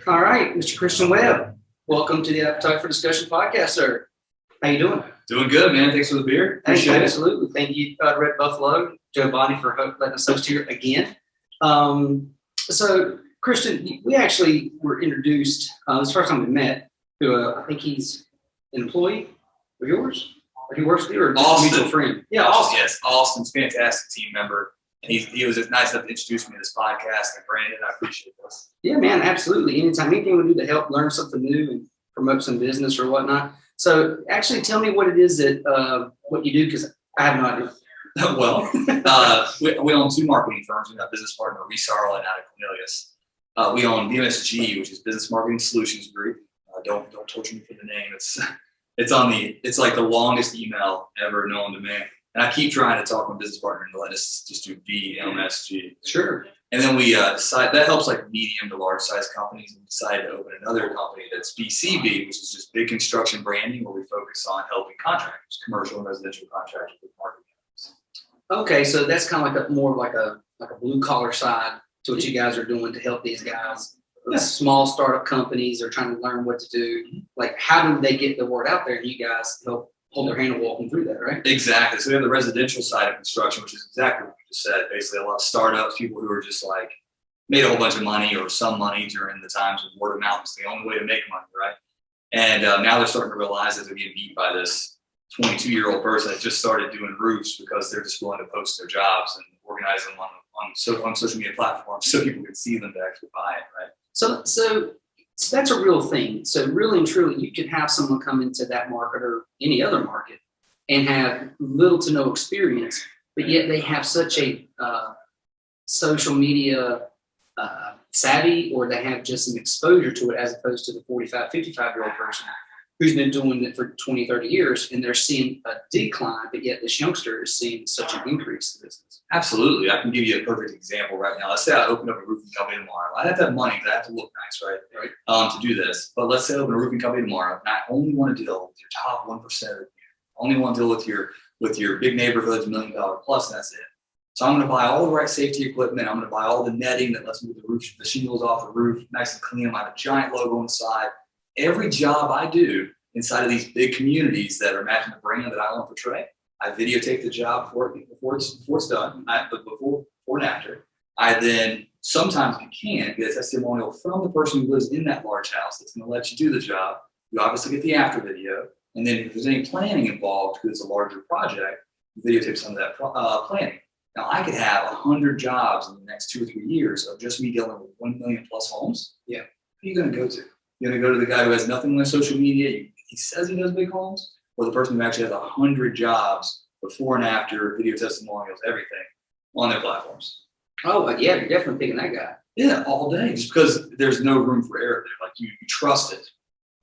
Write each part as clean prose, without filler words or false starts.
All right, Mr. Christian Webb, welcome to the Appetite for Discussion podcast, sir. How you doing? Doing good, man. Thanks for the beer. Appreciate it. Absolutely. Thank you, Red Buffalo, Joe Bonnie, for letting us host here again. So, Christian, we actually were introduced, this is the first time we met, to I think he's an employee of yours? Or he works with you, or just a mutual friend? Yeah, Austin. Yes, Austin's a fantastic team member. And he was nice enough to introduce me to this podcast, and Brandon, I appreciate this. Yeah, man, absolutely. Anytime, anything we do to help learn something new and promote some business or whatnot. So actually tell me what it is that, what you do, because I have no idea. Well, we own two marketing firms. We have business partner Resarl and out of Cornelius. We own BMSG, which is Business Marketing Solutions Group. Don't torture me for the name. It's like the longest email ever known to man. And I keep trying to talk to my business partner to let us just do BMSG. Sure. And then we decide that helps like medium to large size companies, and decide to open another company that's BCB, which is just big construction branding, where we focus on helping contractors, commercial and residential contractors with marketing. Okay, so that's kind of like more like a blue collar side to what you guys are doing to help these guys. Yeah. Small startup companies are trying to learn what to do. Like, how do they get the word out there? And you guys help hold their hand and walk them through that, right? Exactly. So we have the residential side of construction, which is exactly what you just said. Basically, a lot of startups, people who are just like made a whole bunch of money or some money during the times of word of mouth is the only way to make money, right? And now they're starting to realize that they're getting beat by this 22-year-old person that just started doing roofs because they're just willing to post their jobs and organize them on social media platforms so people can see them to actually buy it, right? So that's a real thing. So really and truly, you can have someone come into that market or any other market and have little to no experience, but yet they have such a social media savvy, or they have just an exposure to it, as opposed to the 45, 55-year-old person who's been doing it for 20, 30 years, and they're seeing a decline, but yet this youngster is seeing such an increase in business. Absolutely. I can give you a perfect example right now. Let's say I open up a roofing company tomorrow. I have to have money because I have to look nice, right? To do this. But let's say I open a roofing company tomorrow, and I only want to deal with your top 1% of the community. I only want to deal with your big neighborhoods, $1 million plus, and that's it. So I'm going to buy all the right safety equipment. I'm going to buy all the netting that lets me get the shingles off the roof nice and clean. I have a giant logo on the side. Every job I do inside of these big communities that are matching the brand that I want to portray, I videotape the job before it's done, but before and after. I then, sometimes if you can, get a testimonial from the person who lives in that large house that's going to let you do the job. You obviously get the after video. And then if there's any planning involved, because it's a larger project, you videotape some of that planning. Now, I could have 100 jobs in the next 2 or 3 years of just me dealing with 1 million plus homes. Yeah. Who are you going to go to? You're going to go to the guy who has nothing on social media. He says he does big homes, or the person who actually has 100 jobs before and after, video testimonials, everything on their platforms. Oh, yeah, you're definitely picking that guy. Yeah, all day, just because there's no room for error there. Like you trust it.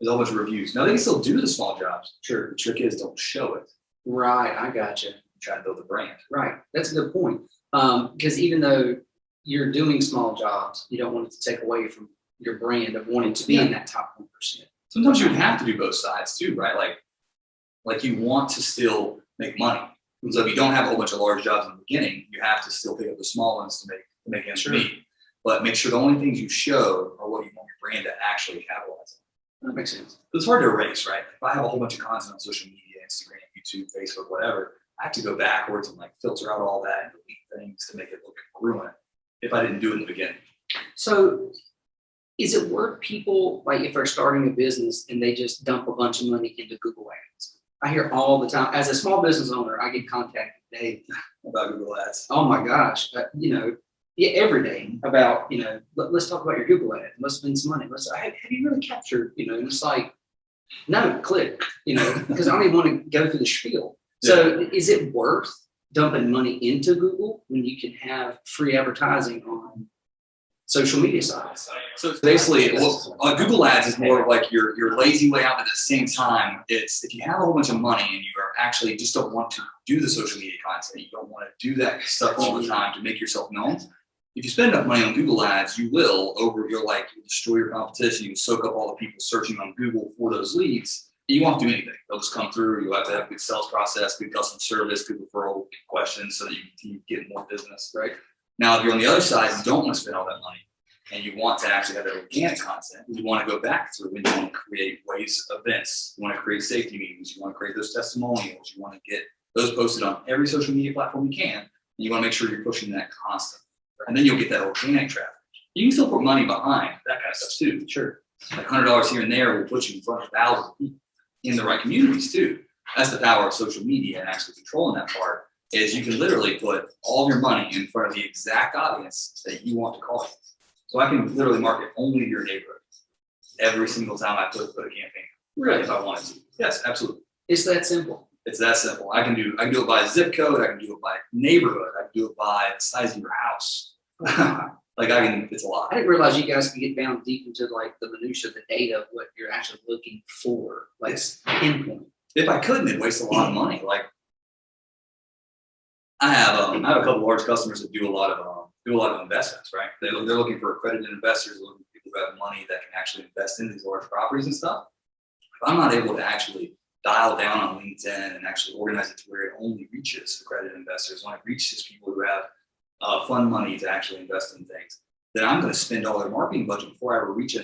There's a whole bunch of reviews. Now, they can still do the small jobs. Sure. The trick is don't show it. Right, I got you. Try to build a brand. Right, that's a good point. Because even though you're doing small jobs, you don't want it to take away from your brand of wanting to be in that top 1%. Sometimes you would have to do both sides too, right? Like you want to still make money. So if you don't have a whole bunch of large jobs in the beginning, you have to still pick up the small ones to make ends meet. But make sure the only things you show are what you want your brand to actually capitalize on. That makes sense. It's hard to erase, right? If I have a whole bunch of content on social media, Instagram, YouTube, Facebook, whatever, I have to go backwards and like filter out all that and delete things to make it look congruent if I didn't do it in the beginning. So is it worth people, like if they're starting a business and they just dump a bunch of money into Google Ads? I hear all the time, as a small business owner, I get contacted daily about Google Ads. Oh my gosh. Every day about, let's talk about your Google Ads. Let's spend some money. Have you really captured, and it's like, no, click, because I don't even want to go through the spiel. So is it worth dumping money into Google when you can have free advertising on social media sites? So basically, Google Ads is more of like your lazy way out, but at the same time, it's if you have a whole bunch of money and you are actually just don't want to do the social media content, you don't want to do that stuff all the time to make yourself known. If you spend enough money on Google Ads, you'll destroy your competition. You'll soak up all the people searching on Google for those leads. You won't have to do anything. They'll just come through. You'll have to have good sales process, good customer service, good referral questions so that you can get more business, right? Now, if you're on the other side, you don't want to spend all that money. and you want to actually have that organic content, you want to go back through and you want to create waves, events, you want to create safety meetings, you want to create those testimonials, you want to get those posted on every social media platform you can, and you want to make sure you're pushing that constantly. And then you'll get that organic traffic. You can still put money behind that kind of stuff too. Sure. Like $100 here and there will put you in front of thousands of people in the right communities too. That's the power of social media and actually controlling that part, is you can literally put all of your money in front of the exact audience that you want to call. So I can literally market only your neighborhood every single time I put a campaign. Right. If I wanted to. Yes, absolutely. It's that simple. It's that simple. I can do it by zip code. I can do it by neighborhood. I can do it by the size of your house. It's a lot. I didn't realize you guys can get down deep into like the minutia of the data of what you're actually looking for, like pinpoint. If I couldn't, it'd waste a lot of money. Like I have a couple of large customers that do a lot of investments, right? They're looking for accredited investors, looking for people who have money that can actually invest in these large properties and stuff. If I'm not able to actually dial down on LinkedIn and actually organize it to where it only reaches accredited investors, when it reaches people who have fund money to actually invest in things, then I'm going to spend all their marketing budget before I ever reach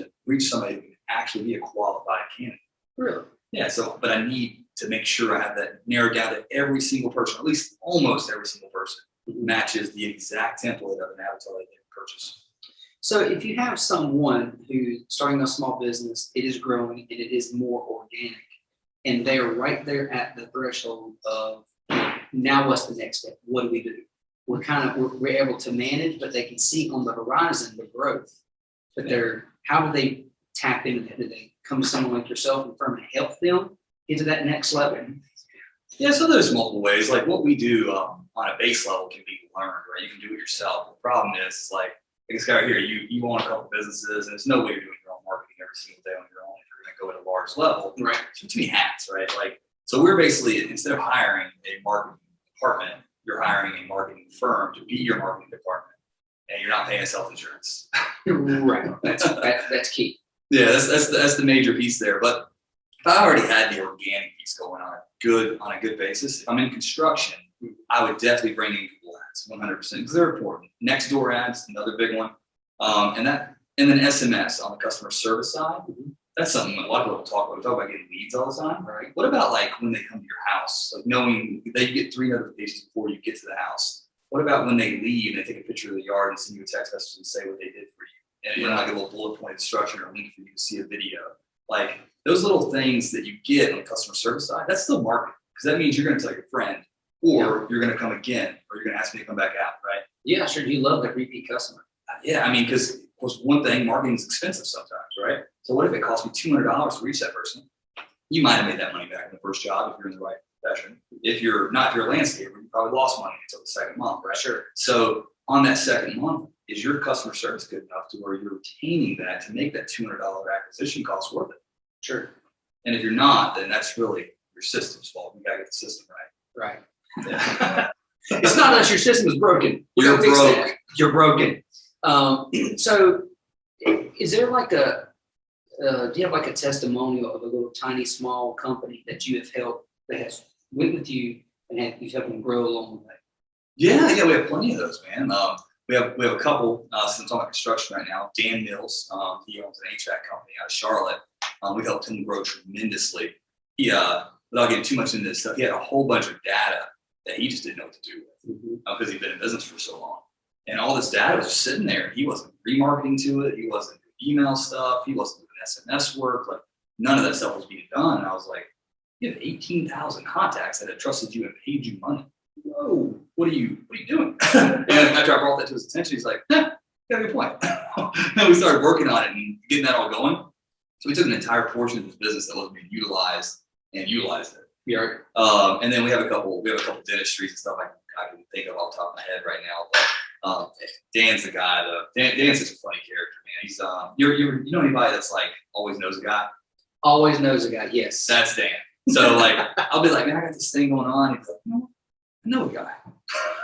somebody who can actually be a qualified candidate. Really? Yeah. But I need to make sure I have that narrowed down to every single person, at least almost every single person, who matches the exact template of an avatar that they can purchase. So if you have someone who's starting a small business, it is growing and it is more organic, and they're right there at the threshold of now what's the next step? What do we do? We're able to manage, but they can see on the horizon the growth. But how do they tap into that? Do they come to someone like yourself and firm and help them into that next level? Yeah, so there's multiple ways. Like what we do on a base level can be learned, right? You can do it yourself. The problem is like this guy right here, you own a couple businesses, and there's no way you're doing your own marketing every single day on your own if you're going to go at a large level. Right. It's too many hats, right? Like, so we're basically, instead of hiring a marketing department, you're hiring a marketing firm to be your marketing department, and you're not paying us health insurance. Right. That's key. Yeah, that's the major piece there. But if I already had the organic piece going on a good basis, if I'm in construction, I would definitely bring in Google ads 100% because they're important. Next door ads, another big one, and then SMS on the customer service side. Mm-hmm. That's something a lot of people talk about. We talk about getting leads all the time, right? What about like when they come to your house, like knowing they get 3 notifications before you get to the house? What about when they leave and they take a picture of the yard and send you a text message and say what they did for you? And like a little bullet point instruction or link for you to see a video. Like those little things that you get on the customer service side, that's still marketing. Because that means you're going to tell your friend, or you're going to come again, or you're going to ask me to come back out, right? Yeah, sure. Do you love the repeat customer? Yeah, I mean, because one thing, marketing is expensive sometimes, right? So what if it cost me $200 to reach that person? You might have made that money back in the first job if you're in the right profession. If you're not, if you're a landscaper, you probably lost money until the second month, right? Sure. So on that second month, is your customer service good enough to where you're retaining that to make that $200 acquisition cost worth it? Sure. And if you're not, then that's really your system's fault. You gotta get the system right. Right. Yeah. It's not that your system is broken. You're broke. You're broken. So is there like do you have like a testimonial of a little tiny small company that you have helped that has went with you and you've helped them grow along the way? Yeah, we have plenty of those, man. We have a couple, since I'm talking about construction right now. Dan Mills, he owns an HVAC company out of Charlotte. We helped him grow tremendously. He, without getting too much into this stuff, he had a whole bunch of data that he just didn't know what to do with because he'd been in business for so long. And all this data was just sitting there. He wasn't remarketing to it. He wasn't doing email stuff. He wasn't doing SMS work. Like none of that stuff was being done. And I was like, you have 18,000 contacts that have trusted you and paid you money. Whoa, what are you doing? And after I brought that to his attention, he's like, you got a good point. And we started working on it and getting that all going. So we took an entire portion of his business that wasn't being utilized and utilized it. Yeah. And then we have a couple dentistries and stuff I can think of off the top of my head right now. But Dan's the guy. Dan's such a funny character, man. He's you know anybody that's like always knows a guy? Always knows a guy. Yes. That's Dan. So like I'll be like, man, I got this thing going on. He's like, no, I know a guy.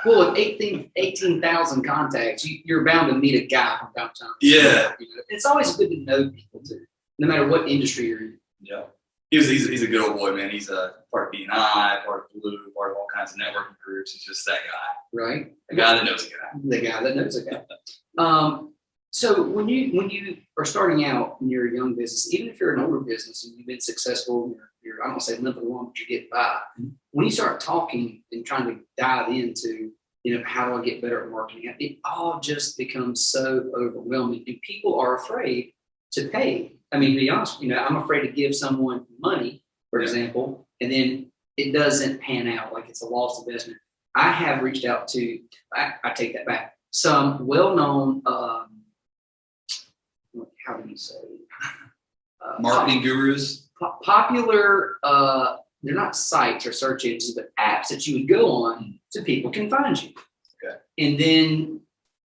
Well, with 18,000 contacts, you're bound to meet a guy from downtown. Yeah. It's always good to know people too, no matter what industry you're in. Yeah. He's a good old boy, man. He's a part of B&I, part of Blue, part of all kinds of networking groups. He's just that guy. Right. The guy that knows a guy. The guy that knows a guy. So when you are starting out in your young business, even if you're an older business and you've been successful, you're I don't say limping along, but you get by. When you start talking and trying to dive into, how do I get better at marketing? It all just becomes so overwhelming, and people are afraid to pay. I mean, to be honest, I'm afraid to give someone money, for example, and then it doesn't pan out, like it's a lost investment. I have reached out to, I take that back, some well-known, how do you say, Marketing gurus, popular, they're not sites or search engines, but apps that you would go on so people can find you. Okay. And then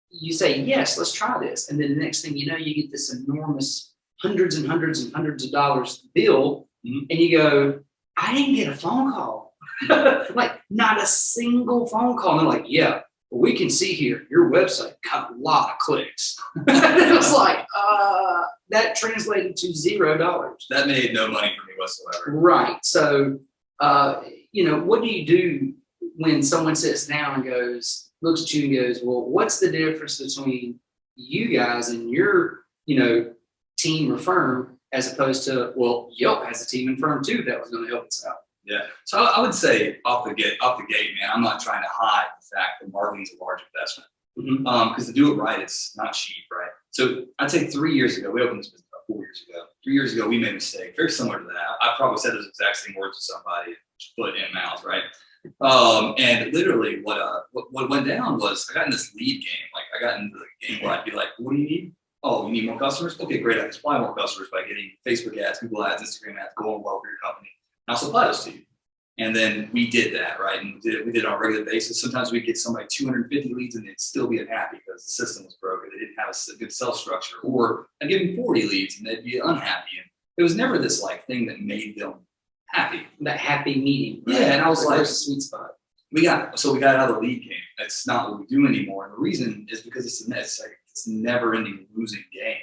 you say, yes, let's try this. And then the next thing you know, you get this enormous hundreds and hundreds and hundreds of dollars bill, and you go, I didn't get a phone call. Like, not a single phone call. And they're like, yeah, well, we can see here, your website got a lot of clicks. It was like, that translated to $0. that made no money for me whatsoever. Right. So, what do you do when someone sits down and goes, looks at you and goes, well, what's the difference between you guys and your, team or firm, as opposed to, well, Yelp has a team and firm too that was going to help us out. Yeah. So I would say off the gate, man, I'm not trying to hide the fact that marketing is a large investment. Because to do it right, it's not cheap, right? So I'd say 3 years ago, we opened this business about 4 years ago. 3 years ago, we made a mistake, very similar to that. I probably said those exact same words to somebody, foot in mouth, right? And literally what went down was I got in this lead game. Like, I got into the game where I'd be like, what do you need? Oh, you need more customers? Okay, great. I can supply more customers by getting Facebook ads, Google ads, Instagram ads going well for your company. I'll supply those to you. And then we did that, right? And we did it on a regular basis. Sometimes we'd get somebody 250 leads and they'd still be unhappy because the system was broken. They didn't have a good sales structure. Or I'd give them 40 leads and they'd be unhappy. And it was never this like thing that made them happy. That happy medium. Right? Yeah, and I was like, there's a sweet spot. We got out of the lead game. That's not what we do anymore. And the reason is because it's a never-ending losing game.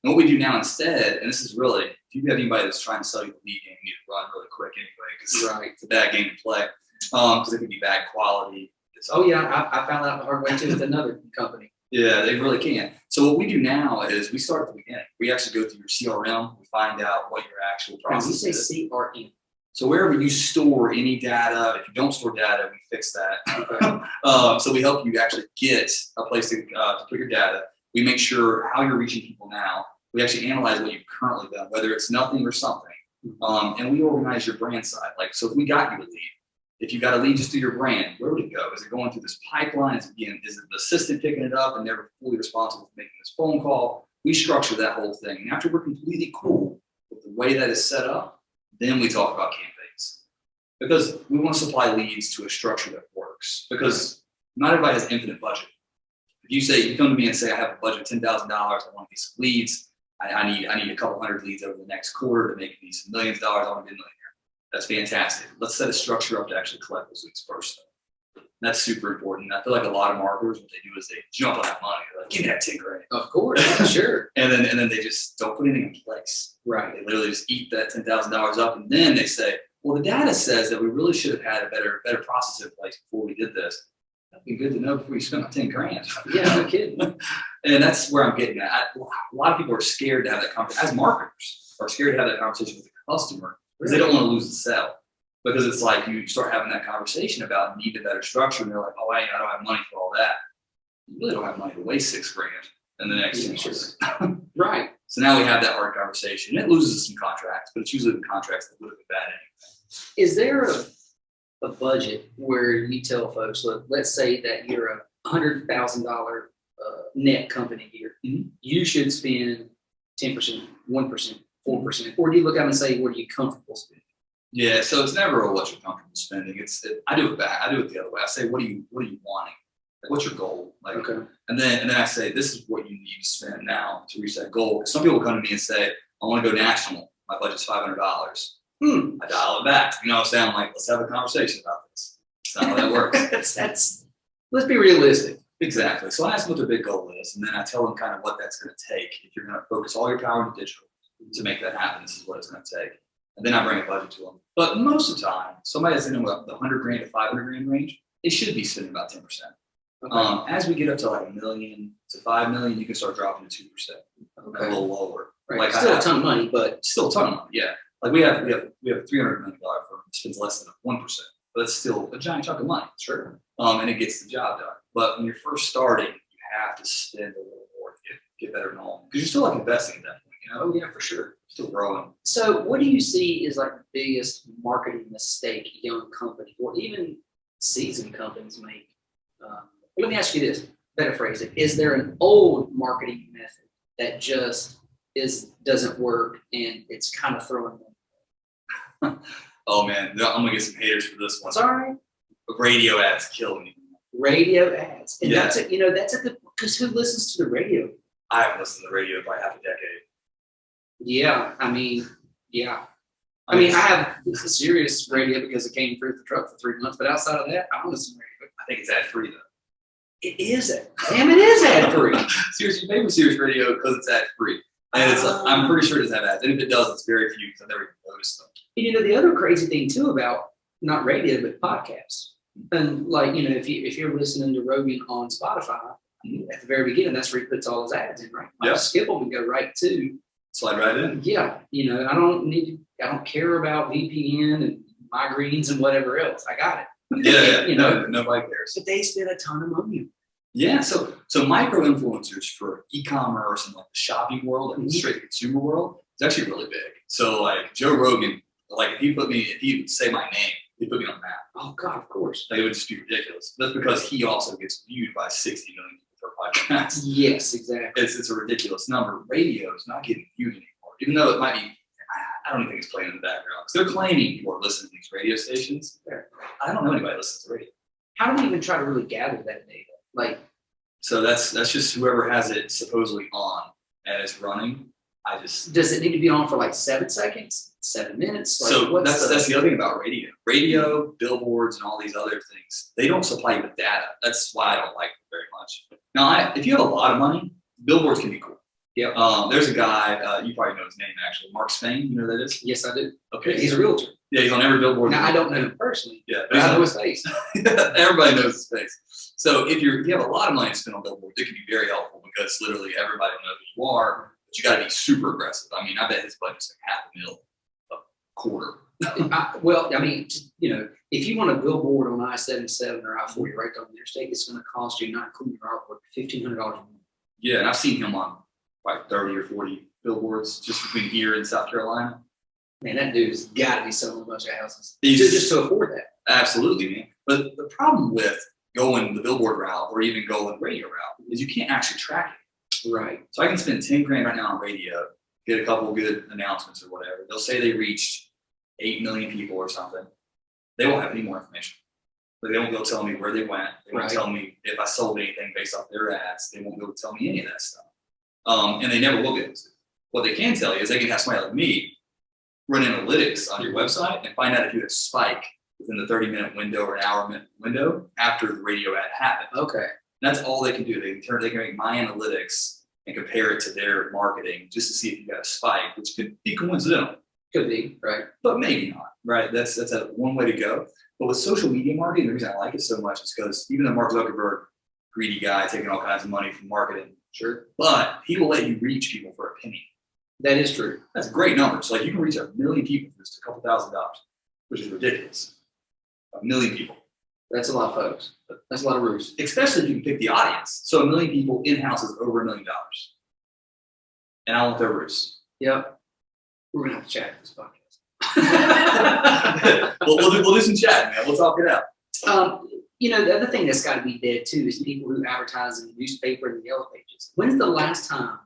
And what we do now instead, and this is really, if you have anybody that's trying to sell you the lead game, you need to run really quick anyway, because it's a bad game to play. Because it can be bad quality. I found out the hard way too with another company. Yeah, they really can. So what we do now is we start at the beginning. We actually go through your CRM. We find out what your actual process is. You say CRM. So wherever you store any data, if you don't store data, we fix that. Okay. So we help you actually get a place to put your data. We make sure how you're reaching people now. We actually analyze what you've currently done, whether it's nothing or something. And we organize your brand side. Like, so if we got you a lead, if you got a lead just through your brand, where would it go? Is it going through this pipeline? Is it the assistant picking it up and they're fully responsible for making this phone call? We structure that whole thing. And after we're completely cool with the way that is set up, then we talk about campaigns. Because we want to supply leads to a structure that works. Because not everybody has infinite budget. If you come to me and say, I have a budget of $10,000, I want to get some leads, I need a couple hundred leads over the next quarter to make me some millions of dollars, I want to be a millionaire. That's fantastic. Let's set a structure up to actually collect those leads first. That's super important. I feel like a lot of marketers, what they do is they jump on that money. They're like, give me that 10 grand. Of course, sure. And then they just don't put anything in place. Right. They literally just eat that $10,000 up, and then they say, well, the data says that we really should have had a better process in place before we did this. That'd be good to know before you spend my 10 grand. Yeah, no kidding. And that's where I'm getting at. A lot of people are scared to have that conversation, as marketers, are scared to have that conversation with the customer because they don't want to lose the sale. Because it's like you start having that conversation about need a better structure, and they're like, oh, I don't have money for all that. You really don't have money to waste $6 grand in the next 2 years. Right. So now we have that hard conversation. It loses some contracts, but it's usually the contracts that would have been bad anyway. Is there a budget where you tell folks, look, let's say that you're a $100,000 net company here. Mm-hmm. You should spend 10%, 1%, 4%, or do you look out and say, what are you comfortable spending? Yeah, so it's never what you're comfortable spending. I do it back. I do it the other way. I say, what are you wanting? Like, what's your goal? Like, okay. And then I say, this is what you need to spend now to reach that goal. Some people come to me and say, I want to go national. My budget's $500. I dial it back. You know what I'm saying? I'm like, let's have a conversation about this. That's not how that works. Let's be realistic. Exactly. So I ask them what their big goal is, and then I tell them kind of what that's going to take. If you're going to focus all your power into digital to make that happen, this is what it's going to take. And then I bring a budget to them. But most of the time, somebody that's in the 100 grand to 500 grand range, they should be spending about 10%. Okay. As we get up to like 1 million to 5 million, you can start dropping to 2%, Okay. a little lower. Right. Like Still a ton of money, but still a ton of money. Yeah, like we have a $300 million firm that spends less than 1%, but it's still a giant chunk of money. sure. And it gets the job done. But when you're first starting, you have to spend a little more to get better known because you're still like investing at that point. You know? Oh yeah, for sure. Still growing. So, what do you see is like the biggest marketing mistake young companies or even seasoned companies make? Let me ask you this, better phrase it. Is there an old marketing method that just doesn't work and it's kind of throwing them? Oh man, I'm gonna get some haters for this one. It's all right. Radio ads kill me. Radio ads. And Yeah. that's a good, because who listens to the radio? I haven't listened to the radio by half a decade. Yeah. I mean, I have serious radio because it came through the truck for 3 months, but outside of that, I don't listen to radio. I think it's ad free though. It is damn, it is ad free. Seriously, maybe Sirius Radio because it's ad free. And it's I'm pretty sure it doesn't have ads. And if it does, it's very few because I've never even noticed them. The other crazy thing too about not radio but podcasts, and like if you're listening to Rogan on Spotify, at the very beginning, that's where he puts all his ads in, right? Yeah. Skip them and go right to. Slide right in. Yeah, I don't care about VPN and migraines and whatever else. I got it. Yeah. Nobody cares. But they spend a ton of money. Yeah, so micro influencers for e-commerce and like the shopping world and the straight consumer world is actually really big. So like Joe Rogan, like if he would say my name, he'd put me on the map. Oh God, of course. Like, it would just be ridiculous. That's because he also gets viewed by 60 million people per podcast. Yes, exactly. It's a ridiculous number. Radio is not getting viewed anymore, even though it might be. I don't even think it's playing in the background because they're claiming people are listening to these radio stations. I don't know anybody that listens to radio. How do we even try to really gather that data? Like, so that's just whoever has it supposedly on and it's running. Does it need to be on for like 7 seconds, 7 minutes? Like, so that's the other thing about radio. Radio, billboards, and all these other things, they don't supply you with data. That's why I don't like them very much. Now, if you have a lot of money, billboards can be cool. Yep. There's a guy, you probably know his name actually, Mark Spain. You know who that is? Yes, I do. Okay. He's a realtor. Yeah, he's on every billboard. Now, I don't know him personally. Yeah, but I know his face. Everybody knows his face. So if you have a lot of money to spend on billboards, it can be very helpful because literally everybody will know who you are, but you got to be super aggressive. I mean, I bet his budget's like $500,000 a quarter. If you want a billboard on I-77 or I-40 right down the interstate, it's going to cost you, not including your artwork, $1,500 a month. Yeah, and I've seen him on like 30 or 40 billboards just between here and South Carolina. Man, that dude's got to be selling a bunch of houses Just to afford that. Absolutely, man. But the problem with going the billboard route or even going radio route is you can't actually track it. Right. So I can spend 10 grand right now on radio, get a couple of good announcements or whatever. They'll say they reached 8 million people or something. They won't have any more information. But they won't go tell me where they went. They won't tell me if I sold anything based off their ads. They won't go tell me any of that stuff. And they never will be able to. What they can tell you is they can have somebody like me run analytics on your website and find out if you had a spike within the 30-minute window or an hour-minute window after the radio ad happened. Okay. That's all they can do. They can make my analytics and compare it to their marketing just to see if you got a spike, which could be coincidental. Could be, right? But maybe not, right? That's a one way to go. But with social media marketing, the reason I like it so much is because even though Mark Zuckerberg, greedy guy, taking all kinds of money from marketing, sure, but he will let you reach people for a penny. That is true. That's a great number. So like you can reach 1 million people for just a couple $1,000, which is ridiculous. 1 million people. That's a lot of folks. That's a lot of roofs. Especially if you can pick the audience. So 1 million people in houses over $1 million. And I want their roofs. Yep. We're gonna have to chat this podcast. we'll do some chatting, man. We'll talk it out. The other thing that's got to be dead too is people who advertise in the newspaper and the yellow pages. When's the last time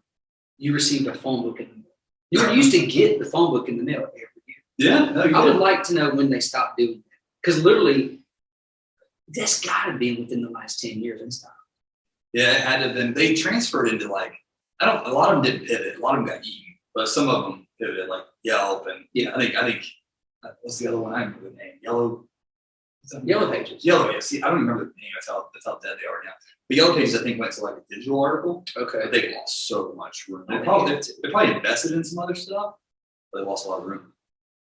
you received a phone book in the mail? You were used to get the phone book in the mail every year. Yeah, no, I would like to know when they stopped doing that because literally, that's got to be within the last 10 years and stuff. Yeah, it had to have been. They transferred into like a lot of them didn't pivot. A lot of them got eaten, but some of them pivoted, like Yelp and I think what's the other one? I remember the name. Yellow Pages. Yellow. Yeah. See, I don't remember the name. That's how dead they are now. But Yellow Pages, I think, went to like a digital article. Okay. But they lost so much room. They probably invested in some other stuff, but they lost a lot of room.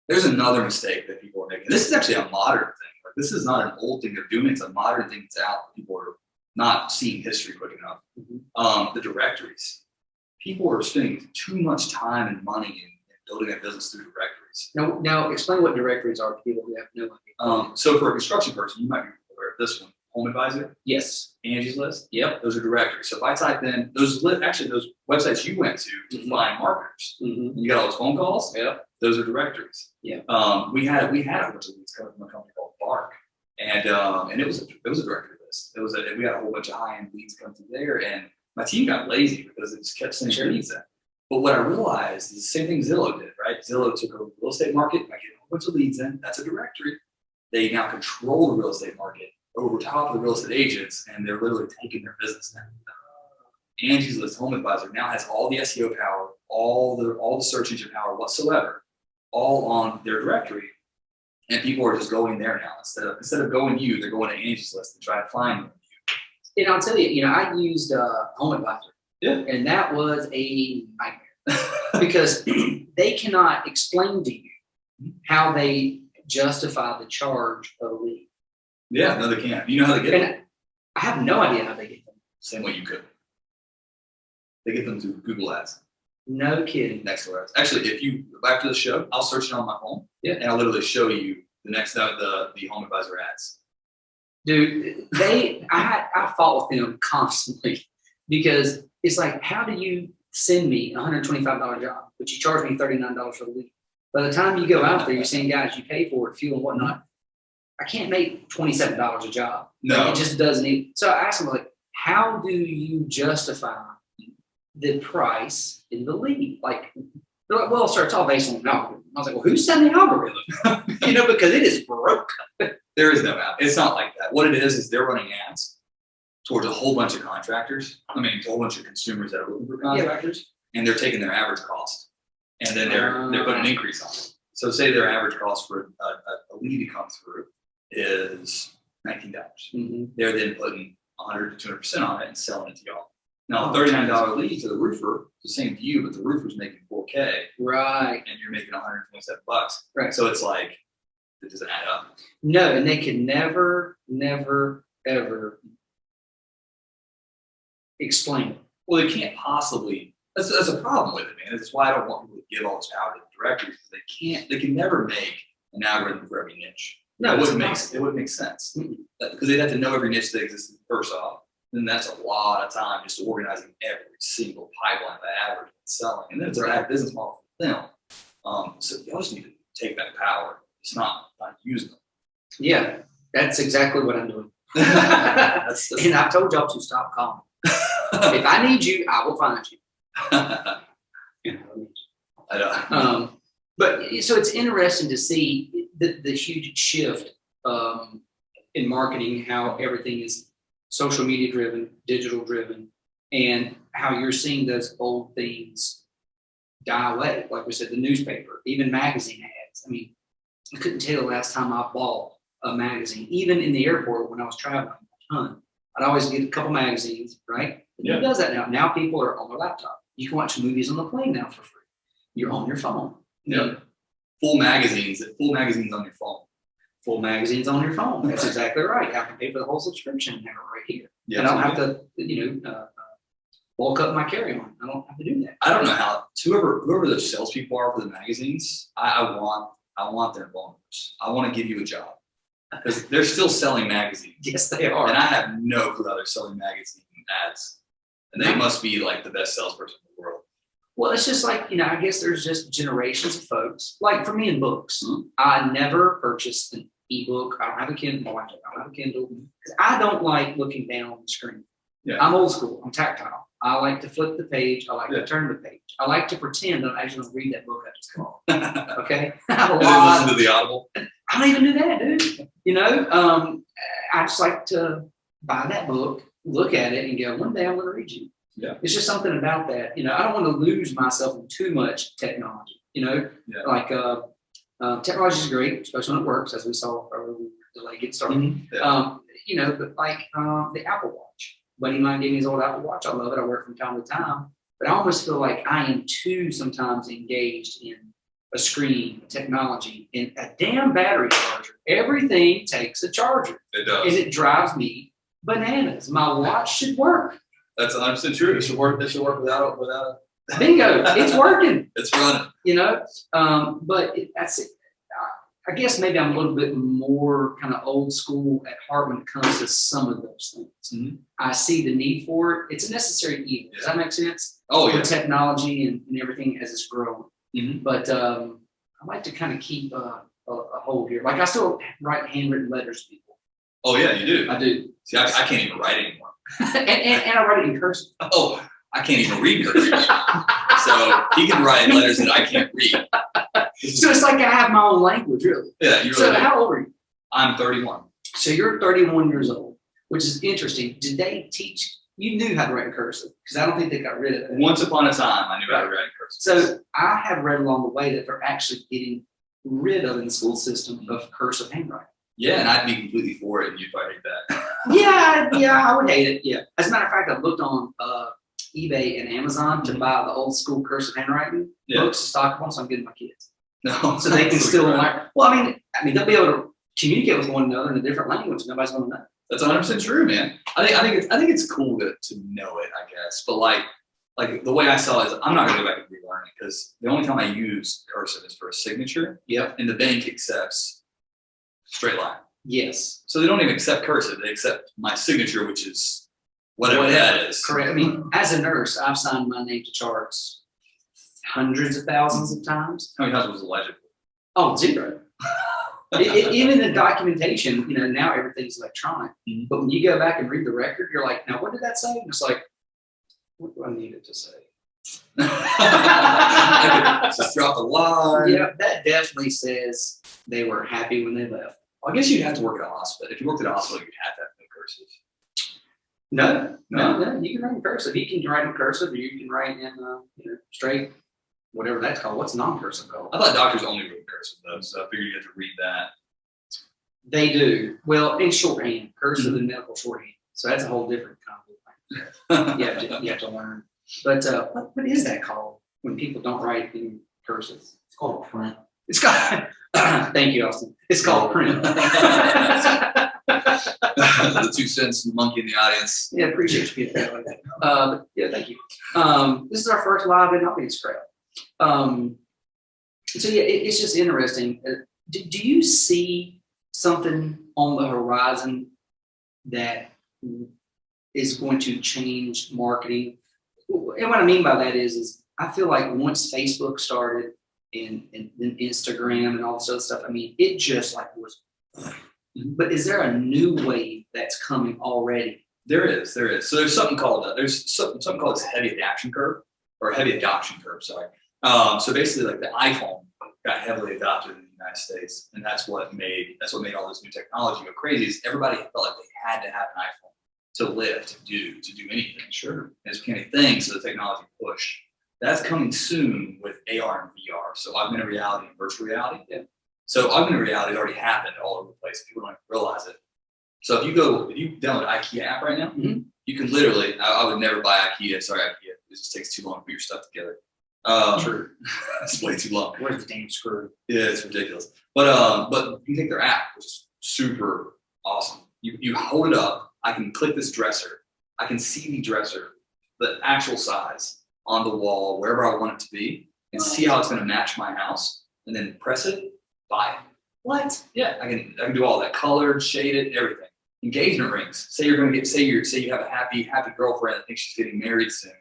There's another mistake that people are making. This is actually a modern thing. Like, this is not an old thing they're doing. It's a modern thing that's out that people not seeing history quick enough. The directories. People are spending too much time and money in building a business through directories. Now explain what directories are to people who have no idea. So for a construction person, you might be aware of this one. Home Advisor. Yes. Angies List. Yep. Those are directories. So if I type in those websites you went to find marketers, you got all those phone calls. Yep. Those are directories. Yeah. We had a bunch of leads coming from a company called Bark, and it was a directory list. We had a whole bunch of high end leads come through there, and my team got lazy because it just kept sending leads in. But what I realized is the same thing Zillow did, right? Zillow took over the real estate market. I get a whole bunch of leads in. That's a directory. They now control the real estate market over top of the real estate agents, and they're literally taking their business now. Angie's List, Home Advisor now has all the SEO power, all the search engine power whatsoever, all on their directory, and people are just going there now instead of going to you, they're going to Angie's List and trying to find you. And I'll tell you, I used Home Advisor, and that was a nightmare because they cannot explain to you how they justify the charge of a lead. Yeah, no, they can't. You know how they get them? I have no idea how they get them. Same way you could. They get them through Google Ads. No kidding. Next to ads. Actually, if you after the show, I'll search it on my phone. Yeah. And I'll literally show you the Home Advisor ads. Dude, I fought with them constantly because it's like, how do you send me a $125 job, but you charge me $39 for the week? By the time you go out there, you're saying, guys, you pay for it, fuel and whatnot. I can't make $27 a job. No. Like, it just doesn't even. So I asked them, like, how do you justify the price in the lead? Like, they're like, well, sir, it's all based on an algorithm. I was like, well, who's setting the algorithm? Because it is broke. There is no app. It's not like that. What it is they're running ads towards a whole bunch of contractors. A whole bunch of consumers that are looking for contractors, and they're taking their average cost, and then they're putting an increase on it. So say their average cost for a lead to come through is $19. They're then putting 100 to 200% on it and selling it to y'all. Now, a $39 lead to the roofer, the same to you, but the roofer's making $4K. Right. And you're making $127. Right. So it's like, it doesn't add up. No, and they can never, ever explain it. Well, they can't possibly. That's a problem with it, man. That's why I don't want people to give all this power to the directories, because they can never make an algorithm for every niche. No, it wouldn't make sense. Because they'd have to know every niche that existed first off. Then that's a lot of time just organizing every single pipeline by average and selling. And then it's a bad business model for them. So you always need to take that power. It's not using them. Yeah, that's exactly what I'm doing. And I've told y'all to stop calling. If I need you, I will find you. I know. But so it's interesting to see the huge shift in marketing, how everything is social media driven, digital driven, and how you're seeing those old things die away. Like we said, the newspaper, even magazine ads. I couldn't tell the last time I bought a magazine. Even in the airport when I was traveling a ton, I'd always get a couple magazines, right? Who does that now? Now people are on their laptop. You can watch movies on the plane now for free. You're on your phone. Yeah. Full magazines on your phone. Full magazines on your phone. That's exactly right. I can pay for the whole subscription now right here. Yeah, and I don't have to, bulk up my carry-on. I don't have to do that. I don't know how whoever the salespeople are for the magazines. I want their bonus. I want to give you a job because they're still selling magazines. Yes, they are. And I have no clue how they're selling magazine ads. And they must be like the best salesperson in the world. Well, it's just like, I guess there's just generations of folks. Like for me in books, I never purchased an ebook. I don't have a Kindle. I don't have a Kindle because I don't like looking down on the screen. Yeah. I'm old school. I'm tactile. I like to flip the page. I like to turn the page. I like to pretend that I actually don't read that book I just bought. Okay? Listen to the Audible. I don't even do that, dude. I just like to buy that book, look at it, and go, one day I'm going to read you. Yeah. It's just something about that. I don't want to lose myself in too much technology. Like technology is great, especially when it works, as we saw earlier when the delay gets started. But like the Apple Watch. Buddy of mine gave me his old Apple Watch. I love it. I wear it from time to time. But I almost feel like I am too sometimes engaged in a screen, technology, and a damn battery charger. Everything takes a charger. It does. And it drives me bananas. My watch should work. That's 100% true. It should work. It should work without Bingo. It's working. It's running. You know, but that's it. I guess maybe I'm a little bit more kind of old school at heart when it comes to some of those things. Mm-hmm. I see the need for it. It's a necessary evil. Does that make sense? Oh, yeah. With technology and everything as it's growing. Mm-hmm. But I like to kind of keep a hold here. Like I still write handwritten letters to people. Oh, yeah, you do? I do. See, I can't even write anymore. and I write it in cursive. Oh, I can't even read cursive. So he can write letters that I can't read. So it's like I have my own language, really. Yeah, you really So do. how old are you? I'm 31. So you're 31 years old, which is interesting. Did they teach you knew how to write in cursive? Because I don't think they got rid of it. Once upon a time, I knew how to write in cursive. So I have read along the way that they're actually getting rid of in the school system of cursive handwriting. Yeah, and I'd be completely for it, and you'd probably hate that. Yeah, I would hate it. Yeah. As a matter of fact, I looked on eBay and Amazon to buy the old school cursive handwriting books to stock them, so I'm getting my kids. No, So they can still learn. Well, I mean, they'll be able to communicate with one another in a different language. Nobody's going to know. That's 100% true, man. I think it's cool to know it, I guess. But like the way I saw it is, I'm not going to go back and relearn it because the only time I use cursive is for a signature. Yep. And the bank accepts straight line. Yes. So they don't even accept cursive; they accept my signature, which is whatever that is. Correct. I mean, as a nurse, I've signed my name to charts hundreds of thousands of times. How many times was it legible? Oh, zero. Even the documentation, now everything's electronic. Mm-hmm. But when you go back and read the record, you're like, now what did that say? And it's like, what do I need it to say? I could just drop a line. Yeah, that definitely says they were happy when they left. Well, I guess you'd have to work at a hospital. If you worked at a hospital, you'd have to have no cursive. No, you can write in cursive. You can write in cursive, or you can write in straight, whatever that's called. What's non-cursive called? I thought doctors only wrote cursive though, so I figured you had to read that. They do. Well, in shorthand, cursive and medical shorthand. So that's a whole different kind of thing. You have to learn. But what is that called when people don't write in cursive? It's called print. It's called. Thank you, Austin. It's called print. The 2 cents monkey in the audience. Yeah, appreciate you getting that like that. Yeah, thank you. This is our first live in audience crowd. So yeah, it's just interesting. Do you see something on the horizon that is going to change marketing? And what I mean by that is I feel like once Facebook started and Instagram and all this other stuff, I mean, it just like was. But is there a new wave that's coming already? There is. So there's something called something called this heavy adoption curve, or heavy adoption curve. Sorry. So basically, like the iPhone got heavily adopted in the United States, and that's what made all this new technology go crazy. Is everybody felt like they had to have an iPhone to live, to do anything. Sure, there's became a thing, so the technology pushed. That's coming soon with AR and VR, so augmented reality and virtual reality. Yeah. So augmented reality has already happened all over the place. People don't even realize it. So if you download the IKEA app right now, you can literally. I would never buy IKEA. Sorry, IKEA. It just takes too long to put your stuff together. True. It's way too long. Where's the damn screw? Yeah, it's ridiculous. But you can take their app, which is super awesome. You hold it up. I can click this dresser. I can see the dresser, the actual size on the wall, wherever I want it to be, and see how it's going to match my house, and then press it, buy it. What? Yeah, I can do all that, colored, shaded, everything. Engagement rings. Say you have a happy girlfriend that thinks she's getting married soon,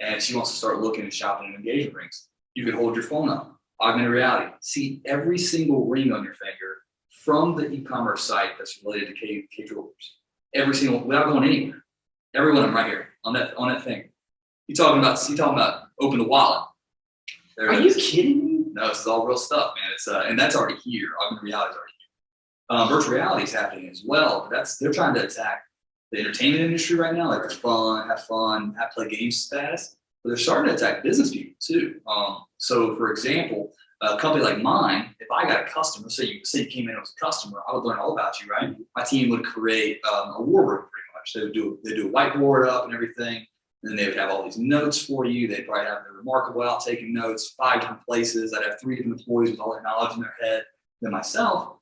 and she wants to start looking and shopping at engagement rings. You can hold your phone up, augmented reality, see every single ring on your finger from the e-commerce site that's related to K Jewelers. Every single, without going anywhere. Every one of them right here on that thing. You talking about open the wallet. Are you kidding me? No, it's all real stuff, man. It's and that's already here. Augmented reality is already here. Virtual reality is happening as well, but they're trying to attack the entertainment industry right now, like have fun, play games status. But they're starting to attack business people too. So for example, a company like mine, if I got a customer, say you came in as a customer, I would learn all about you, right? My team would create a war room pretty much. They do a whiteboard up and everything. And then they would have all these notes for you. They'd probably have the remarkable out taking notes, 5 different places. I'd have 3 different employees with all their knowledge in their head. Then myself,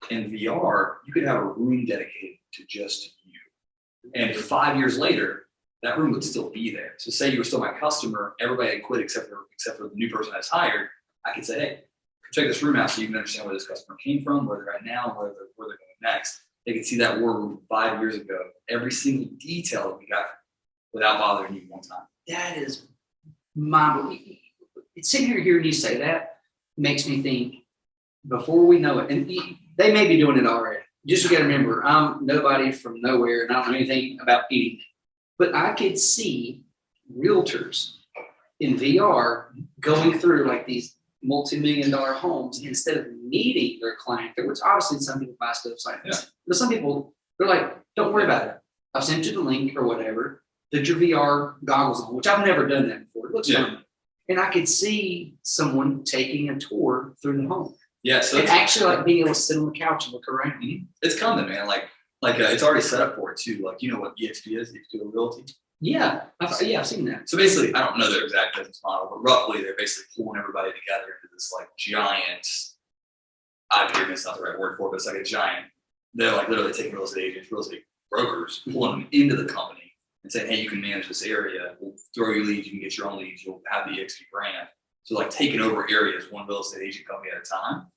in VR, you could have a room dedicated to just you. And 5 years later, that room would still be there. So say you were still my customer, everybody had quit except for the new person that's hired. I could say, hey, check this room out so you can understand where this customer came from, where they're at now, where they're going next. They can see that war room 5 years ago, every single detail that we got without bothering you one time. That is mind-blowing. Sitting here hearing you say that makes me think, before we know it, and they may be doing it already. Just you got to remember, I'm nobody from nowhere, and I don't know anything about anything. But I could see realtors in VR going through like these multi-million-dollar homes instead of meeting their client. Which obviously some people buy stuff like this, but some people they're like, "Don't worry about it. I've sent you the link or whatever. Put your VR goggles on," which I've never done that before. It looks fun, and I could see someone taking a tour through the home. Yeah, so it's actually like being able to sit on the couch and look around. It's coming, man. Like it's already set up for it too. Like, you know what EXP is? EXP Realty. Yeah, I've seen that. So basically, I don't know their exact business model, but roughly they're basically pulling everybody together into this like giant. Pyramid's not the right word for it, but it's like a giant. They're like literally taking real estate agents, real estate brokers, pulling them into the company and saying, "Hey, you can manage this area. We'll throw you leads. You can get your own leads. You'll have the EXP brand." So like taking over areas one real estate agent company at a time.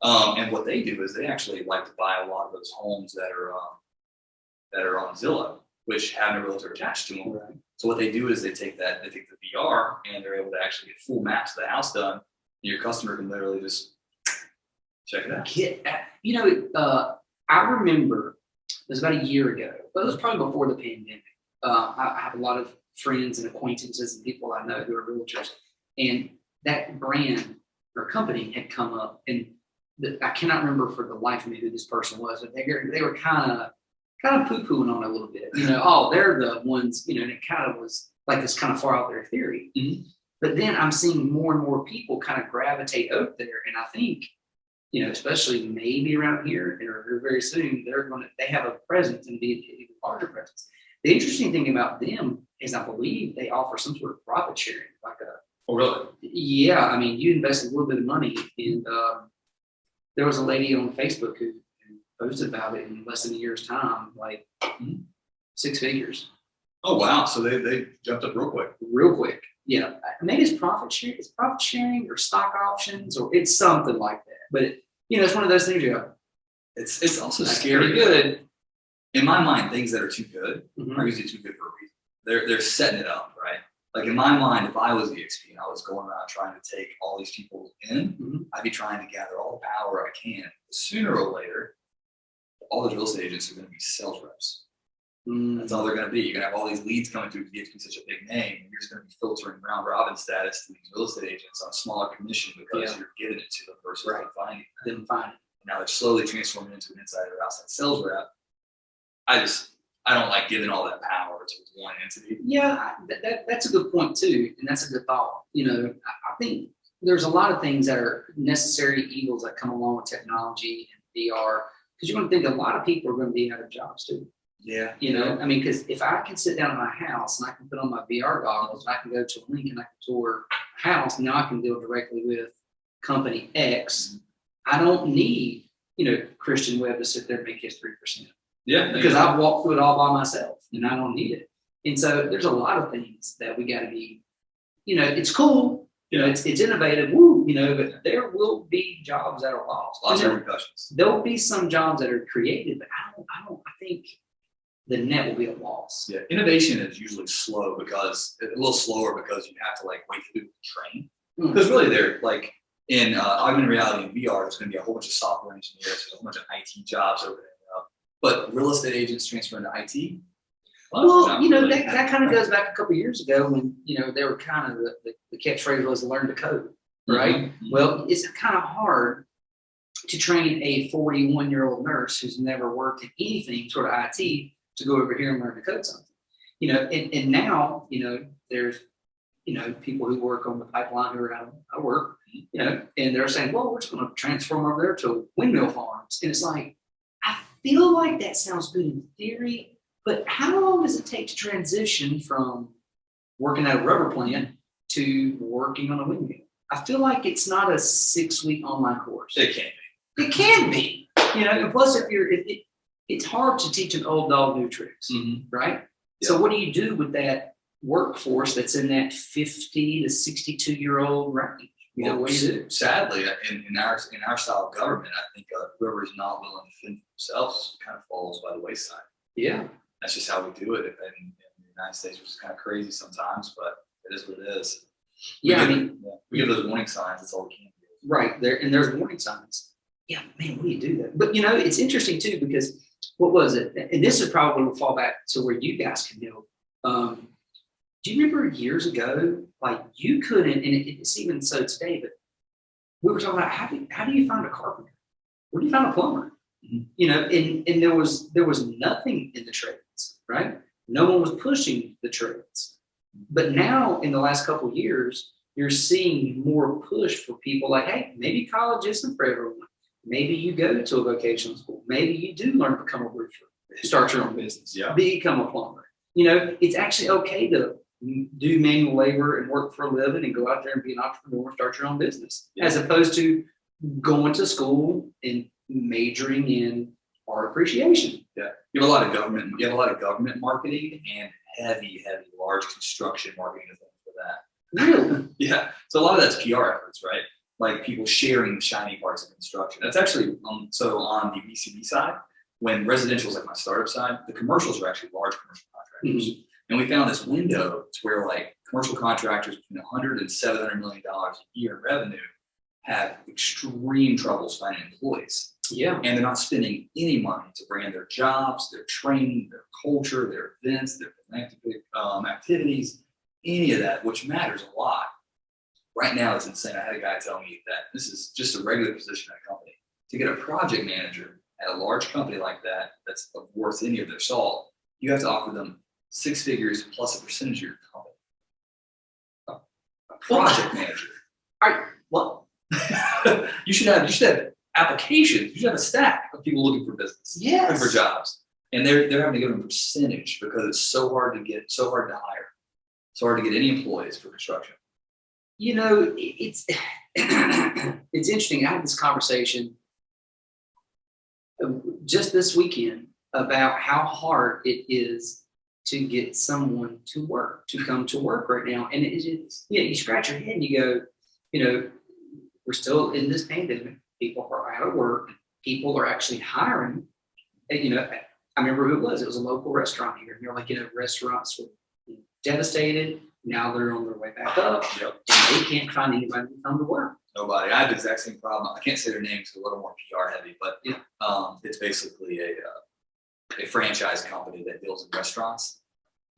And what they do is they actually like to buy a lot of those homes that are on Zillow, which have no realtor attached to them. Right. So what they do is they take the VR and they're able to actually get full maps of the house done. And your customer can literally just check it out. I remember it was about a year ago, but it was probably before the pandemic. I have a lot of friends and acquaintances and people I know who are realtors, and that brand or company had come up, and I cannot remember for the life of me who this person was, but they were kind of poo-pooing on it a little bit. They're the ones, and it kind of was like this kind of far out there theory. Mm-hmm. But then I'm seeing more and more people kind of gravitate out there, and I think, especially maybe around here or very soon, they have a presence and be an even larger presence. The interesting thing about them is I believe they offer some sort of profit sharing, Oh, really? Yeah, I mean, you invest a little bit of money, and there was a lady on Facebook who posted about it in less than a year's time, like 6 figures. Oh, wow. So they jumped up real quick. Yeah. Maybe it's profit sharing or stock options, or it's something like that. But it's one of those things you go, it's also scary. Good. In my mind, things that are too good are usually too good for a reason. They're setting it up, right? Like in my mind, if I was EXP and I was going around trying to take all these people in, I'd be trying to gather all the power I can. Sooner or later, all those real estate agents are going to be sales reps. That's all they're going to be. You're going to have all these leads coming through because EXP is such a big name. And you're just going to be filtering round robin status to these real estate agents on a smaller commission because you're giving it to the person finding it. Now they're slowly transforming into an inside or outside sales rep. I don't like giving all that power to one entity. Yeah, that's a good point too, and that's a good thought. I think there's a lot of things that are necessary evils that come along with technology and VR, because you're going to think a lot of people are going to be out of jobs too. Yeah. I mean, because if I can sit down in my house and I can put on my VR goggles and I can go to a link and I can tour a house, now I can deal directly with company X. I don't need, Christian Webb to sit there and make his 3%. Yeah. Because I've walked through it all by myself and I don't need it. And so there's a lot of things that we got to be, it's cool, it's innovative, but there will be jobs that are lost. Lots of repercussions. There'll be some jobs that are created, but I think the net will be a loss. Yeah, innovation is usually slow because a little slower because you have to wait for people to train. Because really they're like in augmented reality and VR, there's going to be a whole bunch of software engineers, there's a whole bunch of IT jobs over there. But real estate agents transfer into IT. Well, that kind of goes back a couple of years ago when, they were kind of the catchphrase was learn to code, right? Mm-hmm. Well, it's kind of hard to train a 41-year-old nurse who's never worked in anything sort of IT to go over here and learn to code something. And now, there's, people who work on the pipeline who are out of work, and they're saying, well, we're just going to transform over there to Windmill Farms. And it's like, I feel like that sounds good in theory, but how long does it take to transition from working at a rubber plant to working on a windmill? I feel like it's not a 6-week online course. It can be. It can be, and plus if it's hard to teach an old dog new tricks, right? Yeah. So what do you do with that workforce that's in that 50 to 62-year-old range? You know, what do you do? Sadly, in our style of government, I think whoever is not willing to fend for themselves kind of falls by the wayside. Yeah. That's just how we do it in the United States, which is kind of crazy sometimes, but it is what it is. We give those warning signs. That's all we can do. Right there, and there's warning signs. Yeah, man, we do that. But it's interesting too, because what was it? And this is probably will fall back to where you guys can help. Do you remember years ago, like you couldn't, and it's even so today, but we were talking about how do you find a carpenter? Where do you find a plumber? And there was nothing in the trades, right? No one was pushing the trades. But now in the last couple of years, you're seeing more push for people like, hey, maybe college isn't for everyone. Maybe you go to a vocational school. Maybe you do learn to become a roofer, start your own business, become a plumber. It's actually okay to do manual labor and work for a living and go out there and be an entrepreneur and start your own business, as opposed to going to school and majoring in art appreciation. Yeah, you have a lot of government marketing and heavy large construction marketing for that. Really? Yeah. So a lot of that's PR efforts, right? Like people sharing the shiny parts of construction. That's actually so on the BCB side, when residential is like my startup side, the commercials are actually large commercial contractors. And we found this window to where like commercial contractors between $100 and $700 million a year in revenue have extreme troubles finding employees. Yeah. And they're not spending any money to brand their jobs, their training, their culture, their events, their philanthropic activities, any of that, which matters a lot. Right now, it's insane. I had a guy tell me that this is just a regular position at a company. To get a project manager at a large company like that, that's worth any of their salt, you have to offer them 6 figures plus a percentage of your company. A project manager. All right. Well, you should have applications. You should have a stack of people looking for business, looking for jobs, and they're having to give them a percentage because it's so hard to hire, so hard to get any employees for construction. It's it's interesting. I had this conversation just this weekend about how hard it is to get someone to come to work right now. And it is, you scratch your head and you go, we're still in this pandemic. People are out of work. People are actually hiring. And, I remember who it was. It was a local restaurant here. And they're like, restaurants were devastated. Now they're on their way back up. And they can't find anybody to come to work. Nobody. I have the exact same problem. I can't say their name because it's a little more PR heavy, but it's basically a franchise company that deals in restaurants.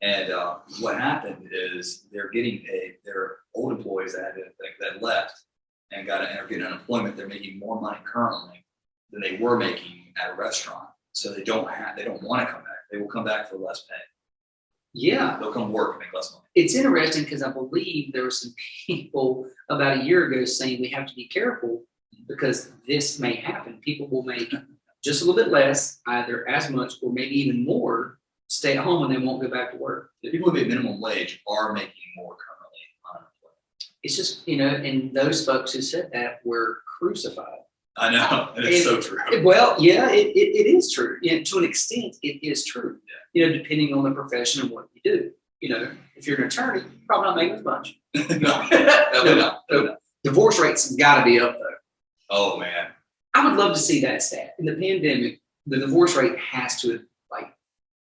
And what happened is they're getting paid. Their old employees that left and are getting unemployment. They're making more money currently than they were making at a restaurant. So they don't want to come back. They will come back for less pay. Yeah. They'll come work and make less money. It's interesting because I believe there were some people about a year ago saying we have to be careful because this may happen. People will make just a little bit less, either as much or maybe even more, stay at home and they won't go back to work. The people who make minimum wage are making more currently on unemployment. It's just, and those folks who said that were crucified. I know, and it's so true. Well, yeah, it is true. To an extent, it is true. Yeah. Depending on the profession and what you do. If you're an attorney, you're probably not making as much. No. Divorce rates got to be up though. Oh man, I would love to see that stat. In the pandemic, the divorce rate has to